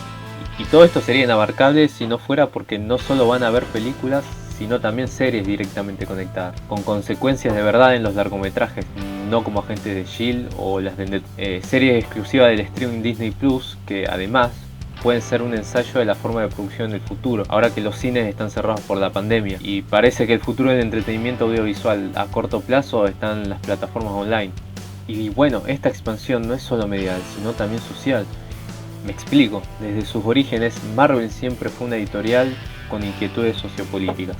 Y todo esto sería inabarcable si no fuera porque no solo van a haber películas, sino también series directamente conectadas, con consecuencias de verdad en los largometrajes, no como Agentes de S.H.I.E.L.D. o las de series exclusivas del streaming Disney Plus, que además pueden ser un ensayo de la forma de producción del futuro, ahora que los cines están cerrados por la pandemia, y parece que el futuro del entretenimiento audiovisual a corto plazo está en las plataformas online. Y bueno, esta expansión no es solo medial, sino también social. Me explico, desde sus orígenes Marvel siempre fue una editorial con inquietudes sociopolíticas.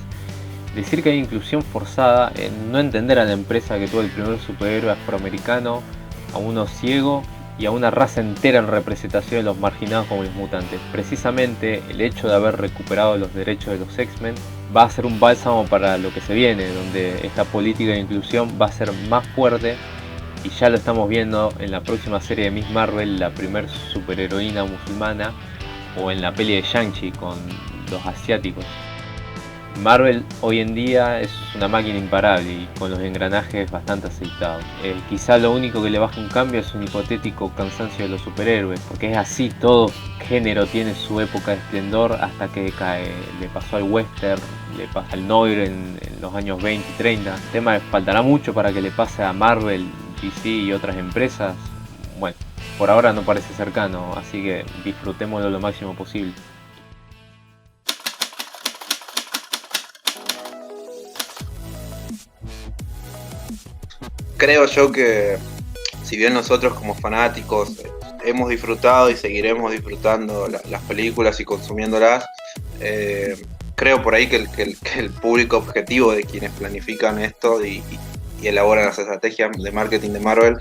Decir que hay inclusión forzada en no entender a la empresa que tuvo el primer superhéroe afroamericano, a uno ciego y a una raza entera en representación de los marginados como los mutantes. Precisamente el hecho de haber recuperado los derechos de los X-Men va a ser un bálsamo para lo que se viene, donde esta política de inclusión va a ser más fuerte, y ya lo estamos viendo en la próxima serie de Miss Marvel, la primer superheroína musulmana, o en la peli de Shang-Chi con los asiáticos. Marvel hoy en día es una máquina imparable y con los engranajes bastante aceitados. Quizá lo único que le baja un cambio es un hipotético cansancio de los superhéroes, porque es así, todo género tiene su época de esplendor hasta que decae. Le pasó al western, le pasa al noir en los años 20 y 30. El tema es, faltará mucho para que le pase a Marvel, DC y otras empresas. Bueno, por ahora no parece cercano, así que disfrutémoslo lo máximo posible. Creo yo que si bien nosotros como fanáticos hemos disfrutado y seguiremos disfrutando las películas y consumiéndolas, creo por ahí que el público objetivo de quienes planifican esto y elaboran las estrategias de marketing de Marvel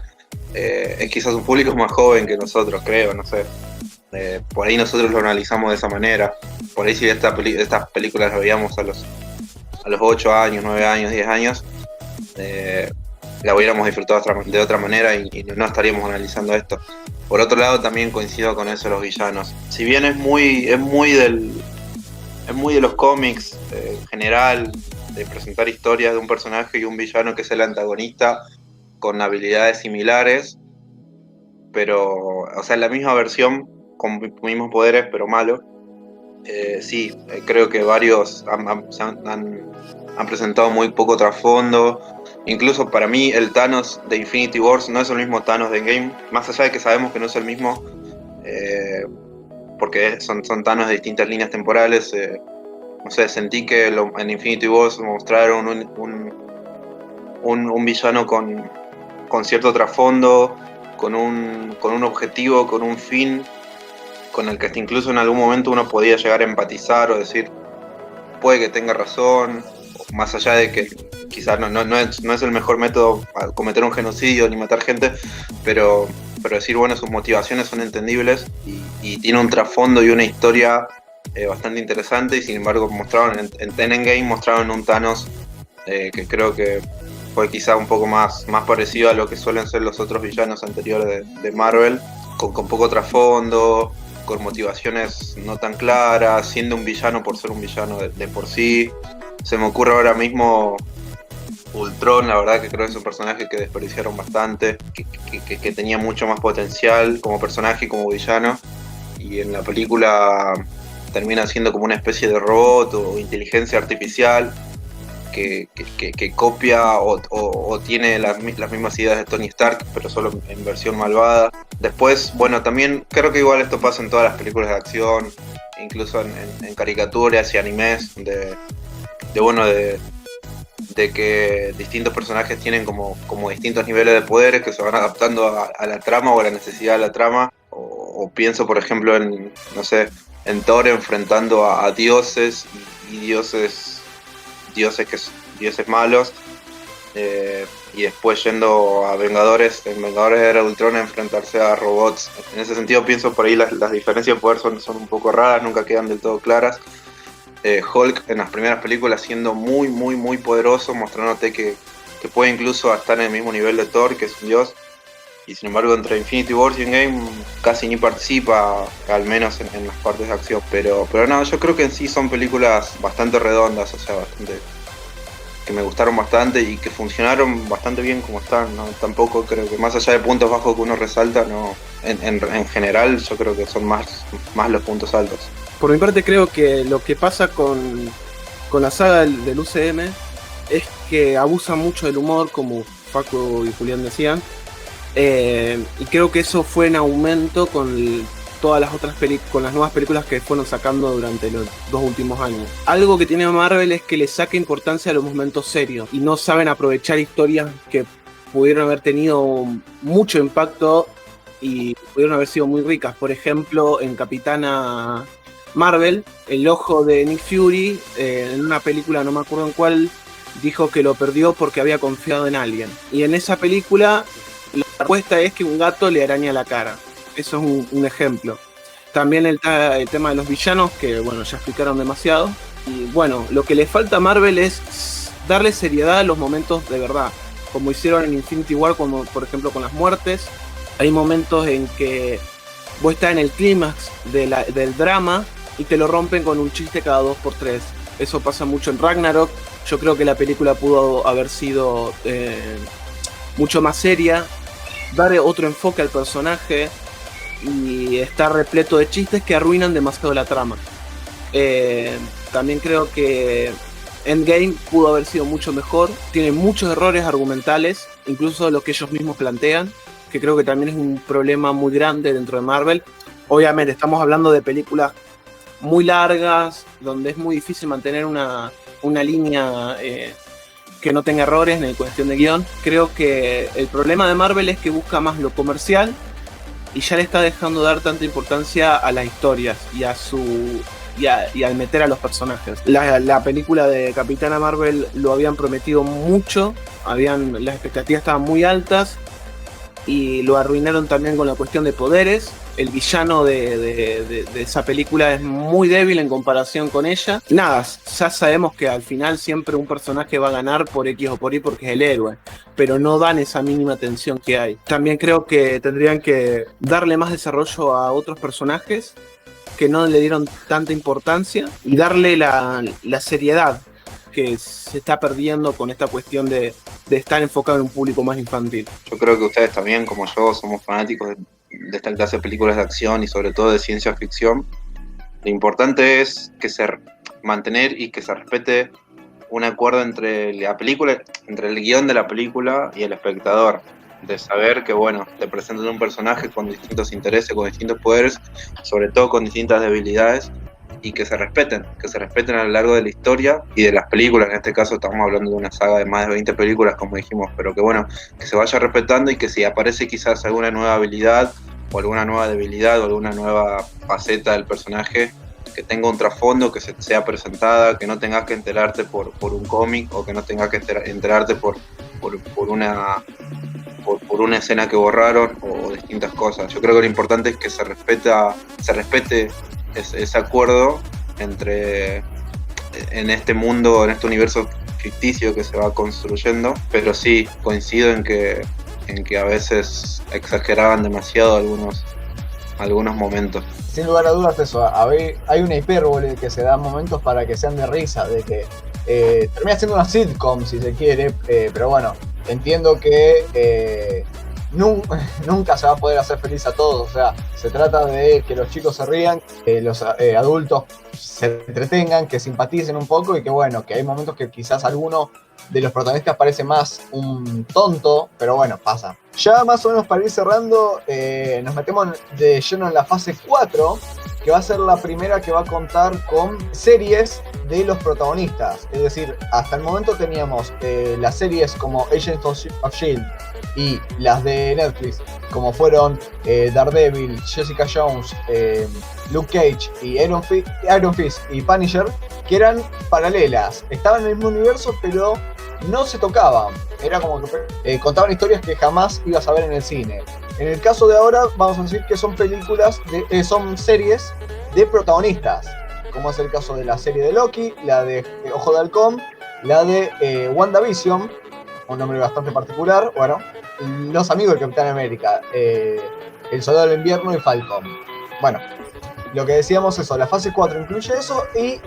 es quizás un público más joven que nosotros, creo, no sé. Por ahí nosotros lo analizamos de esa manera. Por ahí si estas películas las veíamos a los 8 años, 9 años, 10 años, la hubiéramos disfrutado de otra manera y no estaríamos analizando esto. Por otro lado, también coincido con eso de los villanos. Si bien es muy de los cómics en general, de presentar historias de un personaje y un villano que es el antagonista con habilidades similares, pero, o sea, la misma versión con mismos poderes, pero malo. Creo que varios han presentado muy poco trasfondo, Incluso para mí el Thanos de Infinity Wars no es el mismo Thanos de Endgame, más allá de que sabemos que no es el mismo, porque son Thanos de distintas líneas temporales. No sé, sentí que en Infinity Wars mostraron un villano con cierto trasfondo, con un objetivo, con un fin, con el que hasta incluso en algún momento uno podía llegar a empatizar o decir, puede que tenga razón, más allá de que quizás no es el mejor método para cometer un genocidio ni matar gente, pero decir, bueno, sus motivaciones son entendibles y tiene un trasfondo y una historia bastante interesante, y sin embargo mostraron en Endgame mostraron un Thanos que creo que fue quizá un poco más parecido a lo que suelen ser los otros villanos anteriores de Marvel, con poco trasfondo, con motivaciones no tan claras, siendo un villano por ser un villano de por sí. Se me ocurre ahora mismo Ultron, la verdad que creo que es un personaje que desperdiciaron bastante, que tenía mucho más potencial como personaje y como villano, y en la película termina siendo como una especie de robot o inteligencia artificial que copia o tiene las mismas ideas de Tony Stark, pero solo en versión malvada. Después, bueno, también creo que igual esto pasa en todas las películas de acción, incluso en caricaturas y animes, de que distintos personajes tienen como distintos niveles de poderes que se van adaptando a la trama o a la necesidad de la trama. O pienso, por ejemplo, en Thor enfrentando a dioses y dioses malos, y después yendo a Vengadores, en Vengadores Era de Ultron, a enfrentarse a robots. En ese sentido pienso por ahí las diferencias de poder son un poco raras, nunca quedan del todo claras. Hulk en las primeras películas siendo muy muy muy poderoso, mostrándote que puede incluso estar en el mismo nivel de Thor, que es un dios, y sin embargo entre Infinity Wars y Endgame casi ni participa, al menos en las partes de acción, pero no, yo creo que en sí son películas bastante redondas, o sea, que me gustaron bastante y que funcionaron bastante bien como están, ¿no? Tampoco creo que, más allá de puntos bajos que uno resalta, no, en general yo creo que son más los puntos altos. Por mi parte creo que lo que pasa con la saga del UCM es que abusa mucho del humor, como Paco y Julián decían, y creo que eso fue en aumento con todas las otras con las nuevas películas que fueron sacando durante los 2 últimos años. Algo que tiene Marvel es que le saca importancia a los momentos serios y no saben aprovechar historias que pudieron haber tenido mucho impacto y pudieron haber sido muy ricas. Por ejemplo, en Capitana Marvel, el ojo de Nick Fury, en una película, no me acuerdo en cuál, dijo que lo perdió porque había confiado en alguien. Y en esa película la respuesta es que un gato le araña la cara. Eso es un ejemplo. También el tema de los villanos, que bueno, ya explicaron demasiado. Y bueno, lo que le falta a Marvel es darle seriedad a los momentos de verdad, como hicieron en Infinity War, como por ejemplo con las muertes. Hay momentos en que vos estás en el clímax del drama y te lo rompen con un chiste cada 2x3. Eso pasa mucho en Ragnarok. Yo creo que la película pudo haber sido mucho más seria, dar otro enfoque al personaje, y está repleto de chistes que arruinan demasiado la trama. También creo que Endgame pudo haber sido mucho mejor. Tiene muchos errores argumentales, incluso lo que ellos mismos plantean, que creo que también es un problema muy grande dentro de Marvel. Obviamente estamos hablando de películas muy largas, donde es muy difícil mantener una línea que no tenga errores en cuestión de guión. Creo que el problema de Marvel es que busca más lo comercial y ya le está dejando dar tanta importancia a las historias y al meter a los personajes. La película de Capitana Marvel lo habían prometido mucho, las expectativas estaban muy altas y lo arruinaron también con la cuestión de poderes. El villano de esa película es muy débil en comparación con ella. Nada, ya sabemos que al final siempre un personaje va a ganar por X o por Y porque es el héroe, pero no dan esa mínima tensión que hay. También creo que tendrían que darle más desarrollo a otros personajes que no le dieron tanta importancia y darle la seriedad que se está perdiendo con esta cuestión de estar enfocado en un público más infantil. Yo creo que ustedes también, como yo, somos fanáticos de esta clase de películas de acción y sobre todo de ciencia ficción. Lo importante es mantener y que se respete un acuerdo entre la película, entre el guión de la película y el espectador, de saber que, bueno, te presentan un personaje con distintos intereses, con distintos poderes, sobre todo con distintas debilidades, y que se respeten a lo largo de la historia y de las películas. En este caso estamos hablando de una saga de más de 20 películas, como dijimos, pero que, bueno, que se vaya respetando y que si aparece quizás alguna nueva habilidad o alguna nueva debilidad o alguna nueva faceta del personaje, que tenga un trasfondo, que se te sea presentada, que no tengas que enterarte por un cómic, o que no tengas que enterarte por una escena que borraron, o distintas cosas. Yo creo que lo importante es que se respete ese acuerdo en este mundo, en este universo ficticio que se va construyendo, pero sí coincido en que a veces exageraban demasiado algunos momentos. Sin lugar a dudas eso, hay una hipérbole que se da momentos para que sean de risa, de que termina siendo una sitcom si se quiere, pero bueno, entiendo que nunca se va a poder hacer feliz a todos, o sea, se trata de que los chicos se rían, que los adultos se entretengan, que simpaticen un poco y que bueno, que hay momentos que quizás alguno de los protagonistas parece más un tonto, pero bueno, pasa. Ya más o menos para ir cerrando, nos metemos de lleno en la fase 4, que va a ser la primera que va a contar con series de los protagonistas. Es decir, hasta el momento teníamos las series como Agents of S.H.I.E.L.D. y las de Netflix, como fueron Daredevil, Jessica Jones, Luke Cage y Iron Fist y Punisher, que eran paralelas. Estaban en el mismo universo, pero no se tocaban. Era como que contaban historias que jamás ibas a ver en el cine. En el caso de ahora, vamos a decir que son son series de protagonistas, como es el caso de la serie de Loki, la de Ojo de Halcón, la de WandaVision, un nombre bastante particular, bueno, Los Amigos del Capitán América, El Soldado del Invierno y Falcon. Bueno, lo que decíamos eso, la fase 4 incluye eso y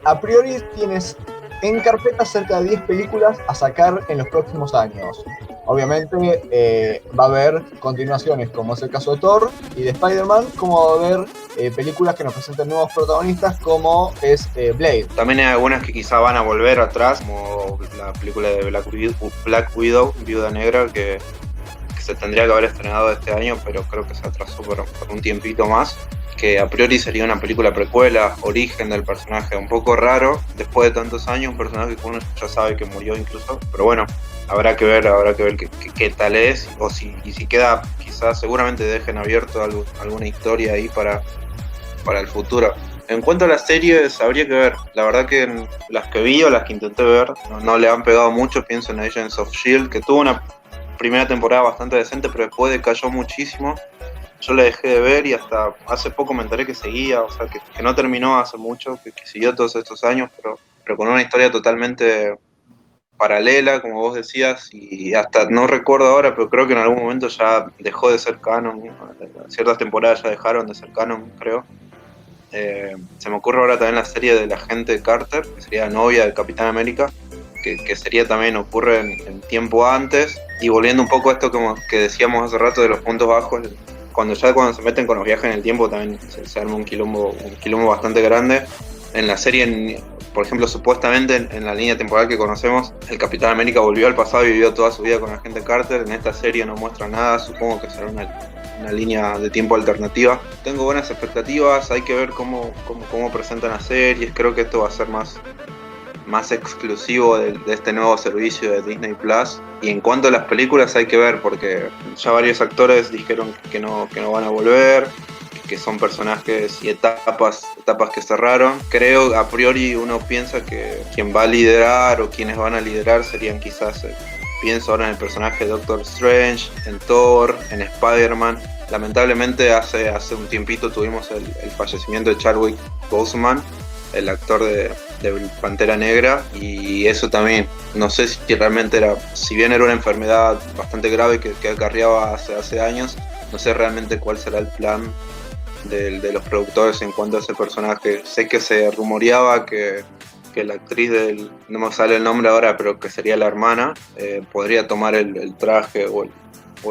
a priori tienes en carpeta cerca de 10 películas a sacar en los próximos años. Obviamente va a haber continuaciones, como es el caso de Thor y de Spider-Man, como va a haber películas que nos presenten nuevos protagonistas, como es Blade. También hay algunas que quizá van a volver atrás, como la película de Black Widow, Viuda Negra, que se tendría que haber estrenado este año, pero creo que se atrasó por un tiempito más, que a priori sería una película precuela, origen del personaje, un poco raro, después de tantos años, un personaje que uno ya sabe que murió incluso, pero bueno, habrá que ver qué tal es, o si queda, quizás seguramente dejen abierto alguna historia ahí para el futuro. En cuanto a las series, habría que ver. La verdad que las que vi o las que intenté ver no le han pegado mucho. Pienso en Agents of S.H.I.E.L.D., que tuvo una primera temporada bastante decente, pero después decayó muchísimo. Yo la dejé de ver y hasta hace poco me enteré que seguía, o sea, que no terminó hace mucho, que siguió todos estos años, pero con una historia totalmente paralela, como vos decías, y hasta no recuerdo ahora, pero creo que en algún momento ya dejó de ser canon. Ciertas temporadas ya dejaron de ser canon, creo. Se me ocurre ahora también la serie de la agente Carter, que sería novia del Capitán América, que sería también, ocurre en tiempo antes, y volviendo un poco a esto como que decíamos hace rato de los puntos bajos, cuando se meten con los viajes en el tiempo también se arma un quilombo bastante grande. En la serie, por ejemplo, supuestamente en la línea temporal que conocemos, el Capitán América volvió al pasado y vivió toda su vida con la agente Carter. En esta serie no muestra nada, supongo que será una línea de tiempo alternativa. Tengo buenas expectativas, hay que ver cómo presentan las series. Creo que esto va a ser más exclusivo de este nuevo servicio de Disney Plus. Y en cuanto a las películas, hay que ver, porque ya varios actores dijeron que no van a volver, que son personajes y etapas que cerraron. Creo, a priori uno piensa que quien va a liderar o quienes van a liderar serían quizás, pienso ahora en el personaje de Doctor Strange, en Thor, en Spider-Man. Lamentablemente hace un tiempito tuvimos el fallecimiento de Chadwick Boseman, el actor de Pantera Negra, y eso también, no sé si realmente si bien era una enfermedad bastante grave que acarreaba hace años, no sé realmente cuál será el plan de los productores en cuanto a ese personaje. Sé que se rumoreaba que la actriz no me sale el nombre ahora, pero que sería la hermana, podría tomar el traje o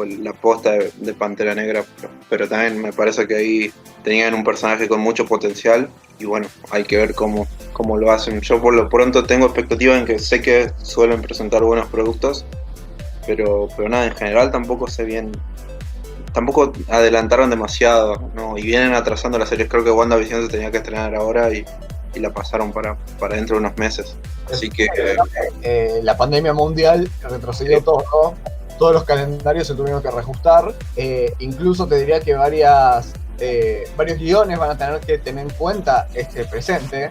la posta de Pantera Negra, pero también me parece que ahí tenían un personaje con mucho potencial y bueno, hay que ver cómo lo hacen. Yo por lo pronto tengo expectativa en que sé que suelen presentar buenos productos, pero nada, en general tampoco sé bien, tampoco adelantaron demasiado, ¿no? Y vienen atrasando las series. Creo que WandaVision se tenía que estrenar ahora y la pasaron para dentro de unos meses. Así que la pandemia mundial retrocedió todo, todos los calendarios se tuvieron que reajustar, incluso te diría que varios guiones van a tener que tener en cuenta este presente.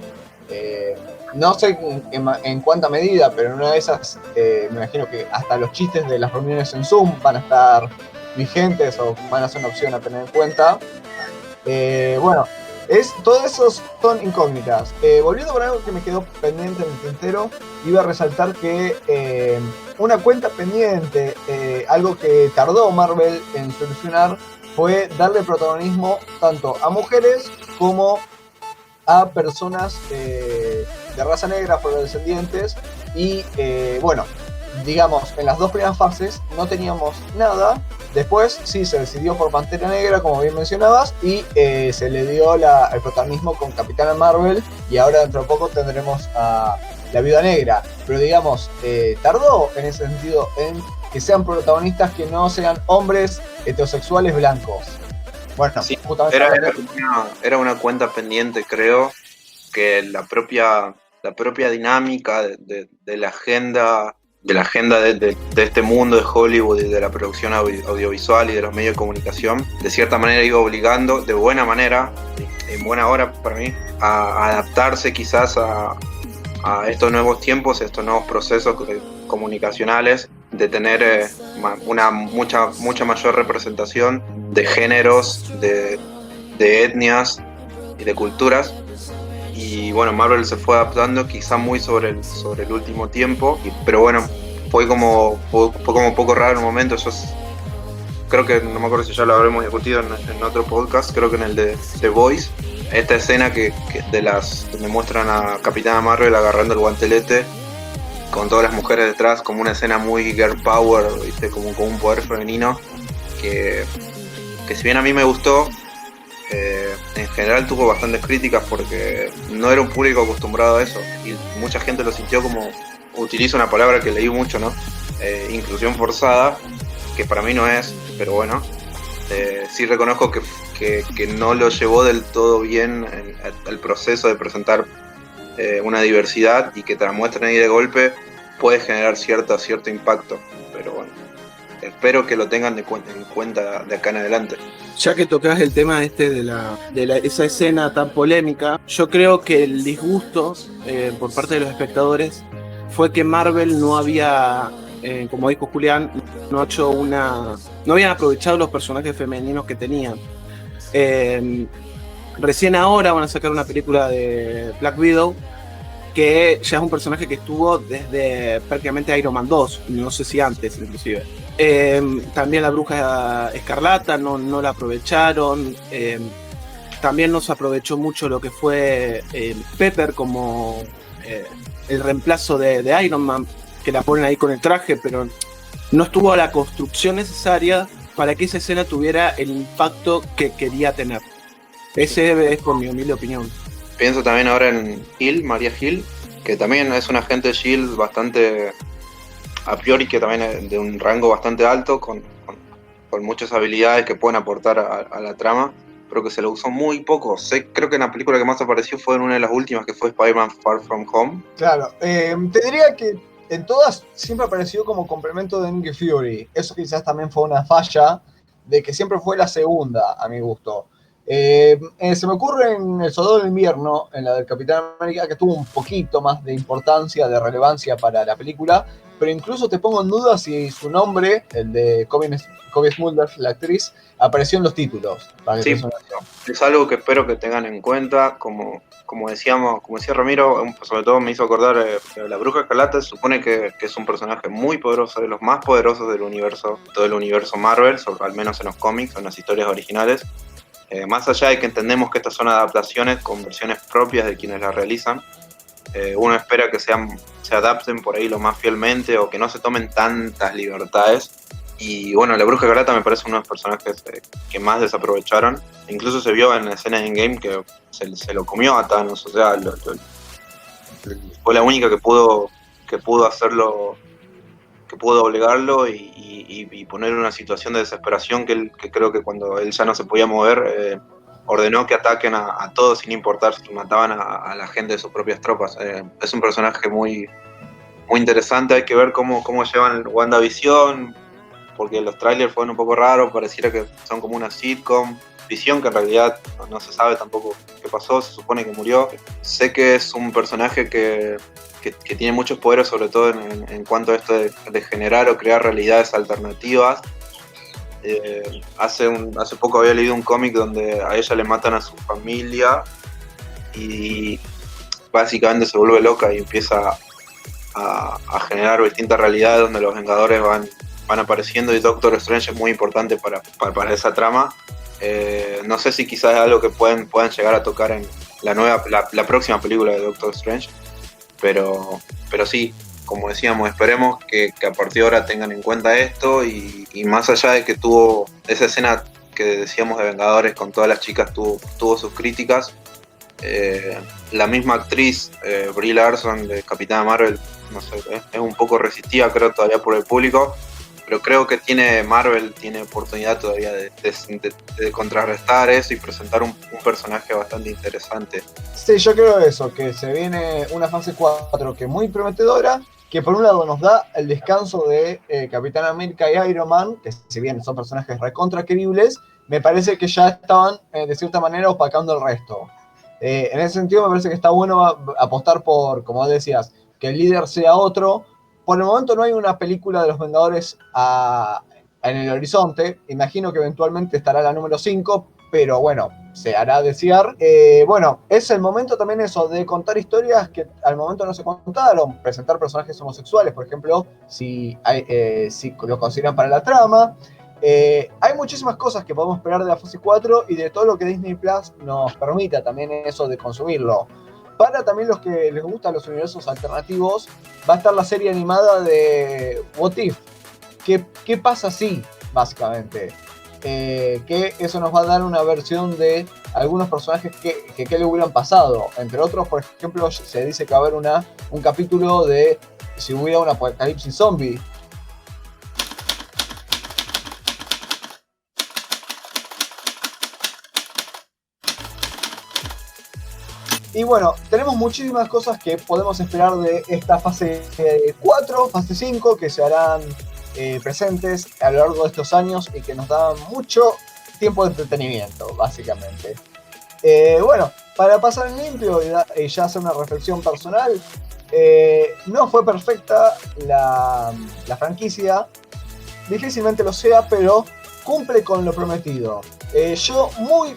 No sé en cuánta medida, pero en una de esas me imagino que hasta los chistes de las reuniones en Zoom van a estar vigentes o van a ser una opción a tener en cuenta. Bueno, todo eso son incógnitas. Volviendo por algo que me quedó pendiente en el tintero, iba a resaltar que una cuenta pendiente, algo que tardó Marvel en solucionar, fue darle protagonismo tanto a mujeres como a personas de raza negra, afrodescendientes, y bueno, digamos, en las dos primeras fases no teníamos nada. Después sí se decidió por Pantera Negra, como bien mencionabas, y se le dio el protagonismo con Capitana Marvel, y ahora dentro de poco tendremos a la Viuda Negra. Pero digamos, tardó en ese sentido en que sean protagonistas que no sean hombres heterosexuales blancos. Bueno, sí, justamente era una cuenta pendiente, creo, que la propia dinámica de la agenda de este mundo de Hollywood y de la producción audiovisual y de los medios de comunicación, de cierta manera iba obligando, de buena manera, en buena hora para mí, a adaptarse quizás a estos nuevos tiempos, a estos nuevos procesos comunicacionales, de tener una mucha mayor representación de géneros, de etnias y de culturas. Y bueno, Marvel se fue adaptando quizá muy sobre el último tiempo, pero bueno, fue como un poco raro en un momento. Yo creo que, no me acuerdo si ya lo habremos discutido en otro podcast, creo que en el de The Voice, esta escena que donde muestran a Capitana Marvel agarrando el guantelete con todas las mujeres detrás, como una escena muy girl power, ¿viste? Como un poder femenino, que si bien a mí me gustó, en general tuvo bastantes críticas porque no era un público acostumbrado a eso, y mucha gente lo sintió como, utilizo una palabra que leí mucho, ¿no? Inclusión forzada, que para mí no es, pero bueno, sí reconozco que no lo llevó del todo bien el proceso de presentar una diversidad, y que te la muestren ahí de golpe puede generar cierto impacto, pero bueno, espero que lo tengan en cuenta de acá en adelante. Ya que tocas el tema de esa escena tan polémica, yo creo que el disgusto por parte de los espectadores fue que Marvel no había, como dijo Julián, no habían aprovechado los personajes femeninos que tenían. Recién ahora van a sacar una película de Black Widow, que ya es un personaje que estuvo desde prácticamente Iron Man 2, no sé si antes inclusive. También la Bruja Escarlata no la aprovecharon. También no se aprovechó mucho lo que fue Pepper como el reemplazo de Iron Man, que la ponen ahí con el traje, pero no estuvo la construcción necesaria para que esa escena tuviera el impacto que quería tener. Ese es por mi humilde opinión. Pienso también ahora en Maria Hill, que también es una agente de S.H.I.E.L.D. bastante, a priori, que también es de un rango bastante alto, con muchas habilidades que pueden aportar a la trama, pero que se lo usó muy poco. Creo que en la película que más apareció fue en una de las últimas, que fue Spider-Man Far From Home. Claro, te diría que en todas siempre apareció como complemento de Nick Fury. Eso quizás también fue una falla, de que siempre fue la segunda, a mi gusto. Se me ocurre en El Soldado del Invierno, en la del Capitán América, que tuvo un poquito más de importancia, de relevancia para la película, pero incluso te pongo en duda si su nombre, el de Cobie Smulders, la actriz, apareció en los títulos. Sí, es algo que espero que tengan en cuenta, como decía Ramiro, sobre todo me hizo acordar la Bruja Escarlata. Se supone que es un personaje muy poderoso, de los más poderosos del universo, todo el universo Marvel, al menos en los cómics, en las historias originales. Más allá de que entendemos que estas son adaptaciones con versiones propias de quienes las realizan, uno espera que se adapten por ahí lo más fielmente, o que no se tomen tantas libertades Y bueno, la Bruja Escarlata me parece uno de los personajes que más desaprovecharon. Incluso se vio en la escena de Endgame que se lo comió a Thanos, o sea, fue la única que pudo hacerlo, que pudo doblegarlo y poner en una situación de desesperación que creo que cuando él ya no se podía mover, ordenó que ataquen a todos sin importar si mataban a la gente de sus propias tropas. Es un personaje muy, muy interesante, hay que ver cómo llevan WandaVision, porque los trailers fueron un poco raros, pareciera que son como una sitcom. Visión, que en realidad no se sabe tampoco qué pasó, se supone que murió. Sé que es un personaje que tiene muchos poderes, sobre todo en cuanto a esto de generar o crear realidades alternativas. Hace poco había leído un cómic donde a ella le matan a su familia y básicamente se vuelve loca y empieza a generar distintas realidades donde los Vengadores van apareciendo, y Doctor Strange es muy importante para esa trama. No sé si quizás es algo que puedan llegar a tocar en la próxima película de Doctor Strange, pero sí, como decíamos, esperemos que a partir de ahora tengan en cuenta esto, y más allá de que tuvo esa escena que decíamos de Vengadores con todas las chicas, tuvo sus críticas. La misma actriz, Brie Larson, de Capitana Marvel, no sé, es un poco resistida, creo, todavía por el público, pero creo que Marvel tiene oportunidad todavía de contrarrestar eso y presentar un personaje bastante interesante. Sí, yo creo eso, que se viene una fase 4 que es muy prometedora, que por un lado nos da el descanso de Capitán América y Iron Man, que si bien son personajes recontra queribles, me parece que ya estaban de cierta manera opacando el resto. En ese sentido me parece que está bueno apostar por, como decías, que el líder sea otro. Por el momento no hay una película de los Vengadores en el horizonte. Imagino que eventualmente estará la número 5, pero bueno, se hará desear. Bueno, es el momento también eso, de contar historias que al momento no se contaron, presentar personajes homosexuales, por ejemplo, si lo consideran para la trama. Hay muchísimas cosas que podemos esperar de la fase 4 y de todo lo que Disney Plus nos permita también eso de consumirlo. Para también los que les gustan los universos alternativos, va a estar la serie animada de What If. ¿Qué pasa si, básicamente? Que eso nos va a dar una versión de algunos personajes que le hubieran pasado. Entre otros, por ejemplo, se dice que va a haber un capítulo de si hubiera un apocalipsis zombie. Y bueno, tenemos muchísimas cosas que podemos esperar de esta fase 4, fase 5, que se harán presentes a lo largo de estos años y que nos dan mucho tiempo de entretenimiento, básicamente. Bueno, para pasar en limpio y ya hacer una reflexión personal, no fue perfecta la franquicia, difícilmente lo sea, pero cumple con lo prometido. Yo muy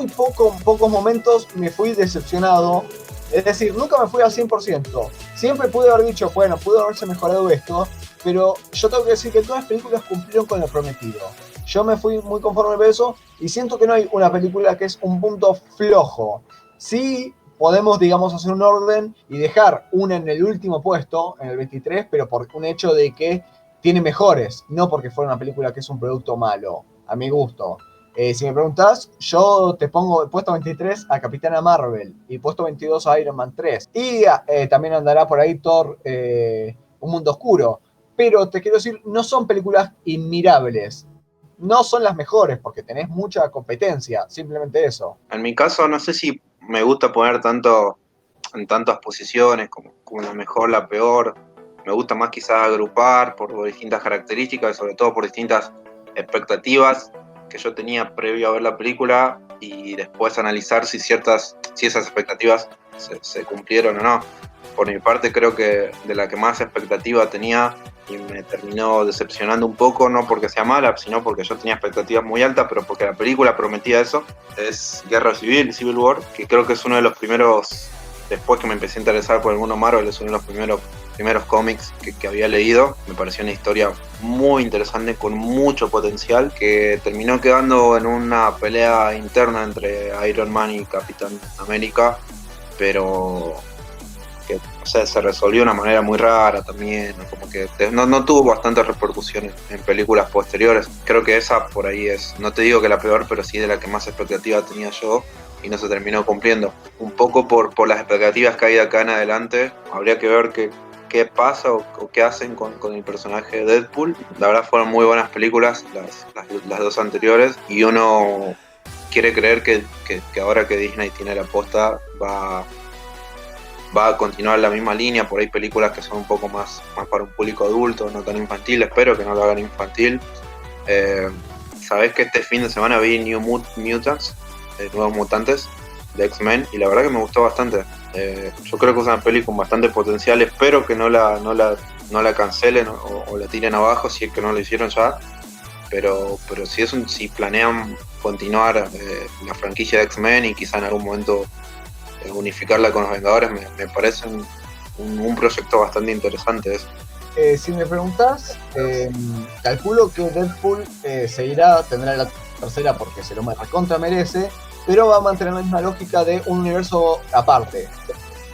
pocos momentos me fui decepcionado. Es decir, nunca me fui al 100%. Siempre pude haber dicho, bueno, pudo haberse mejorado esto, pero yo tengo que decir que todas las películas cumplieron con lo prometido. Yo me fui muy conforme con eso y siento que no hay una película que es un punto flojo. Sí podemos, digamos, hacer un orden y dejar una en el último puesto, en el 23, pero por un hecho de que tiene mejores, no porque fuera una película que es un producto malo, a mi gusto. Si me preguntás, yo te pongo puesto 23 a Capitana Marvel y puesto 22 a Iron Man 3. Y también andará por ahí Thor, Un Mundo Oscuro. Pero te quiero decir, no son películas inmirables. No son las mejores porque tenés mucha competencia, simplemente eso. En mi caso, no sé si me gusta poner tanto en tantas posiciones como la mejor, la peor. Me gusta más quizás agrupar por distintas características y sobre todo por distintas expectativas que yo tenía previo a ver la película y después analizar si esas expectativas se cumplieron o no. Por mi parte creo que de la que más expectativa tenía y me terminó decepcionando un poco, no porque sea mala, sino porque yo tenía expectativas muy altas, pero porque la película prometía eso, es Guerra Civil, Civil War, que creo que es uno de los primeros, después que me empecé a interesar por el mundo Marvel, es uno de los primeros cómics que había leído. Me pareció una historia muy interesante, con mucho potencial, que terminó quedando en una pelea interna entre Iron Man y Capitán América, pero o sea, se resolvió de una manera muy rara también, ¿no? Como que no tuvo bastantes repercusiones en películas posteriores. Creo que esa por ahí es, no te digo que la peor, pero sí de la que más expectativa tenía yo y no se terminó cumpliendo. Un poco por las expectativas que hay de acá en adelante, habría que ver qué pasa o qué hacen con el personaje de Deadpool. La verdad fueron muy buenas películas las dos anteriores, y uno quiere creer que ahora que Disney tiene la posta va a continuar la misma línea. Por ahí películas que son un poco más para un público adulto, no tan infantil. Espero que no lo hagan infantil. Sabés que este fin de semana vi New Mutants, Nuevos Mutantes de X-Men, y la verdad que me gustó bastante. Yo creo que es una peli con bastante potencial. Espero que no la cancelen o la tiren abajo, si es que no lo hicieron ya. Pero si planean continuar la franquicia de X-Men y quizá en algún momento unificarla con los Vengadores, me parece un proyecto bastante interesante eso. Si me preguntás, calculo que Deadpool tendrá la tercera porque se lo recontra merece, pero va a mantener la misma lógica de un universo aparte.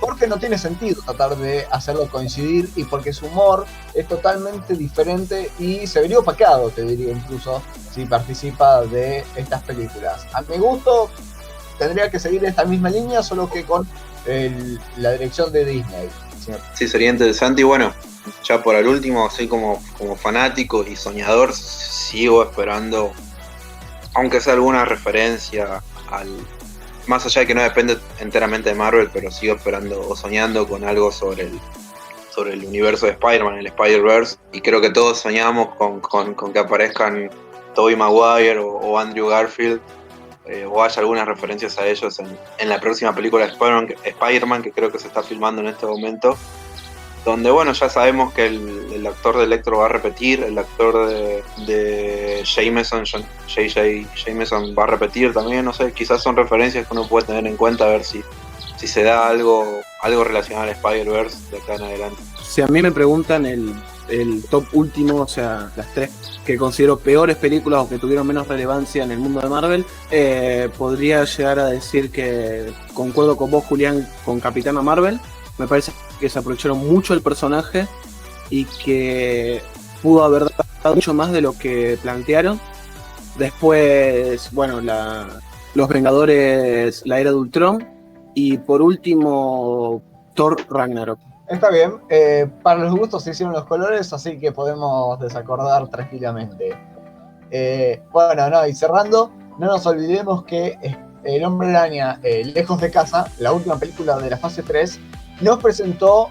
Porque no tiene sentido tratar de hacerlo coincidir, y porque su humor es totalmente diferente y se vería opacado, te diría, incluso si participa de estas películas. A mi gusto tendría que seguir esta misma línea, solo que con la dirección de Disney. Sí, sería interesante. Y bueno, ya por el último, así como fanático y soñador, sigo esperando, aunque sea alguna referencia más allá de que no depende enteramente de Marvel, pero sigo esperando o soñando con algo sobre el universo de Spider-Man, el Spider-Verse, y creo que todos soñamos con que aparezcan Tobey Maguire o Andrew Garfield, o haya algunas referencias a ellos en la próxima película de Spider-Man, que creo que se está filmando en este momento, donde bueno, ya sabemos que el actor de Electro va a repetir, el actor de Jameson va a repetir también. No sé, quizás son referencias que uno puede tener en cuenta, a ver si se da algo relacionado al Spider-Verse de acá en adelante. Si a mí me preguntan el top último, o sea, las tres que considero peores películas o que tuvieron menos relevancia en el mundo de Marvel, podría llegar a decir que concuerdo con vos, Julián, con Capitana Marvel. Me parece que se aprovecharon mucho el personaje y que pudo haber dado mucho más de lo que plantearon. Después, bueno, Los Vengadores, la era de Ultron, y por último, Thor Ragnarok. Está bien, para los gustos se hicieron los colores, así que podemos desacordar tranquilamente. Bueno, y cerrando, no nos olvidemos que El Hombre Araña, Lejos de Casa, la última película de la fase 3, nos presentó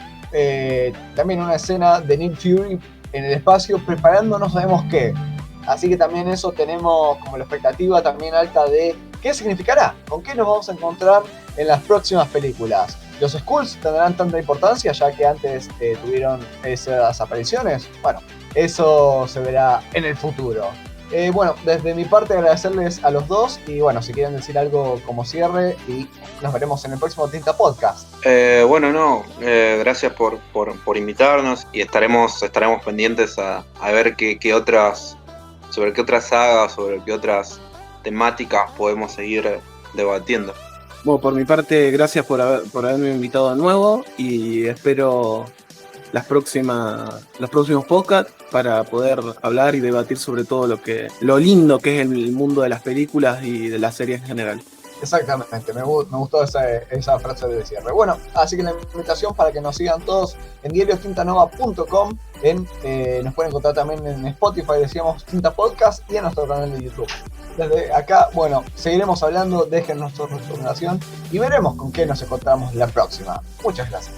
también una escena de Nick Fury en el espacio preparando no sabemos qué. Así que también eso tenemos como la expectativa también alta de qué significará, con qué nos vamos a encontrar en las próximas películas. ¿Los Skrulls tendrán tanta importancia ya que antes tuvieron esas apariciones? Bueno, eso se verá en el futuro. Bueno, desde mi parte agradecerles a los dos, y bueno, si quieren decir algo como cierre, y nos veremos en el próximo Tinta Podcast. Gracias por invitarnos, y estaremos pendientes a ver sobre qué otras sagas, sobre qué otras temáticas podemos seguir debatiendo. Bueno, por mi parte, gracias por haberme invitado de nuevo, y espero los próximos podcasts para poder hablar y debatir sobre todo lo lindo que es el mundo de las películas y de las series en general. Exactamente, me gustó esa frase de cierre. Bueno, así que la invitación para que nos sigan todos en diariostintanova.com, nos pueden encontrar también en Spotify, decíamos Tinta Podcast, y en nuestro canal de YouTube. Desde acá, bueno, seguiremos hablando, déjennos su recomendación y veremos con qué nos encontramos la próxima. Muchas gracias.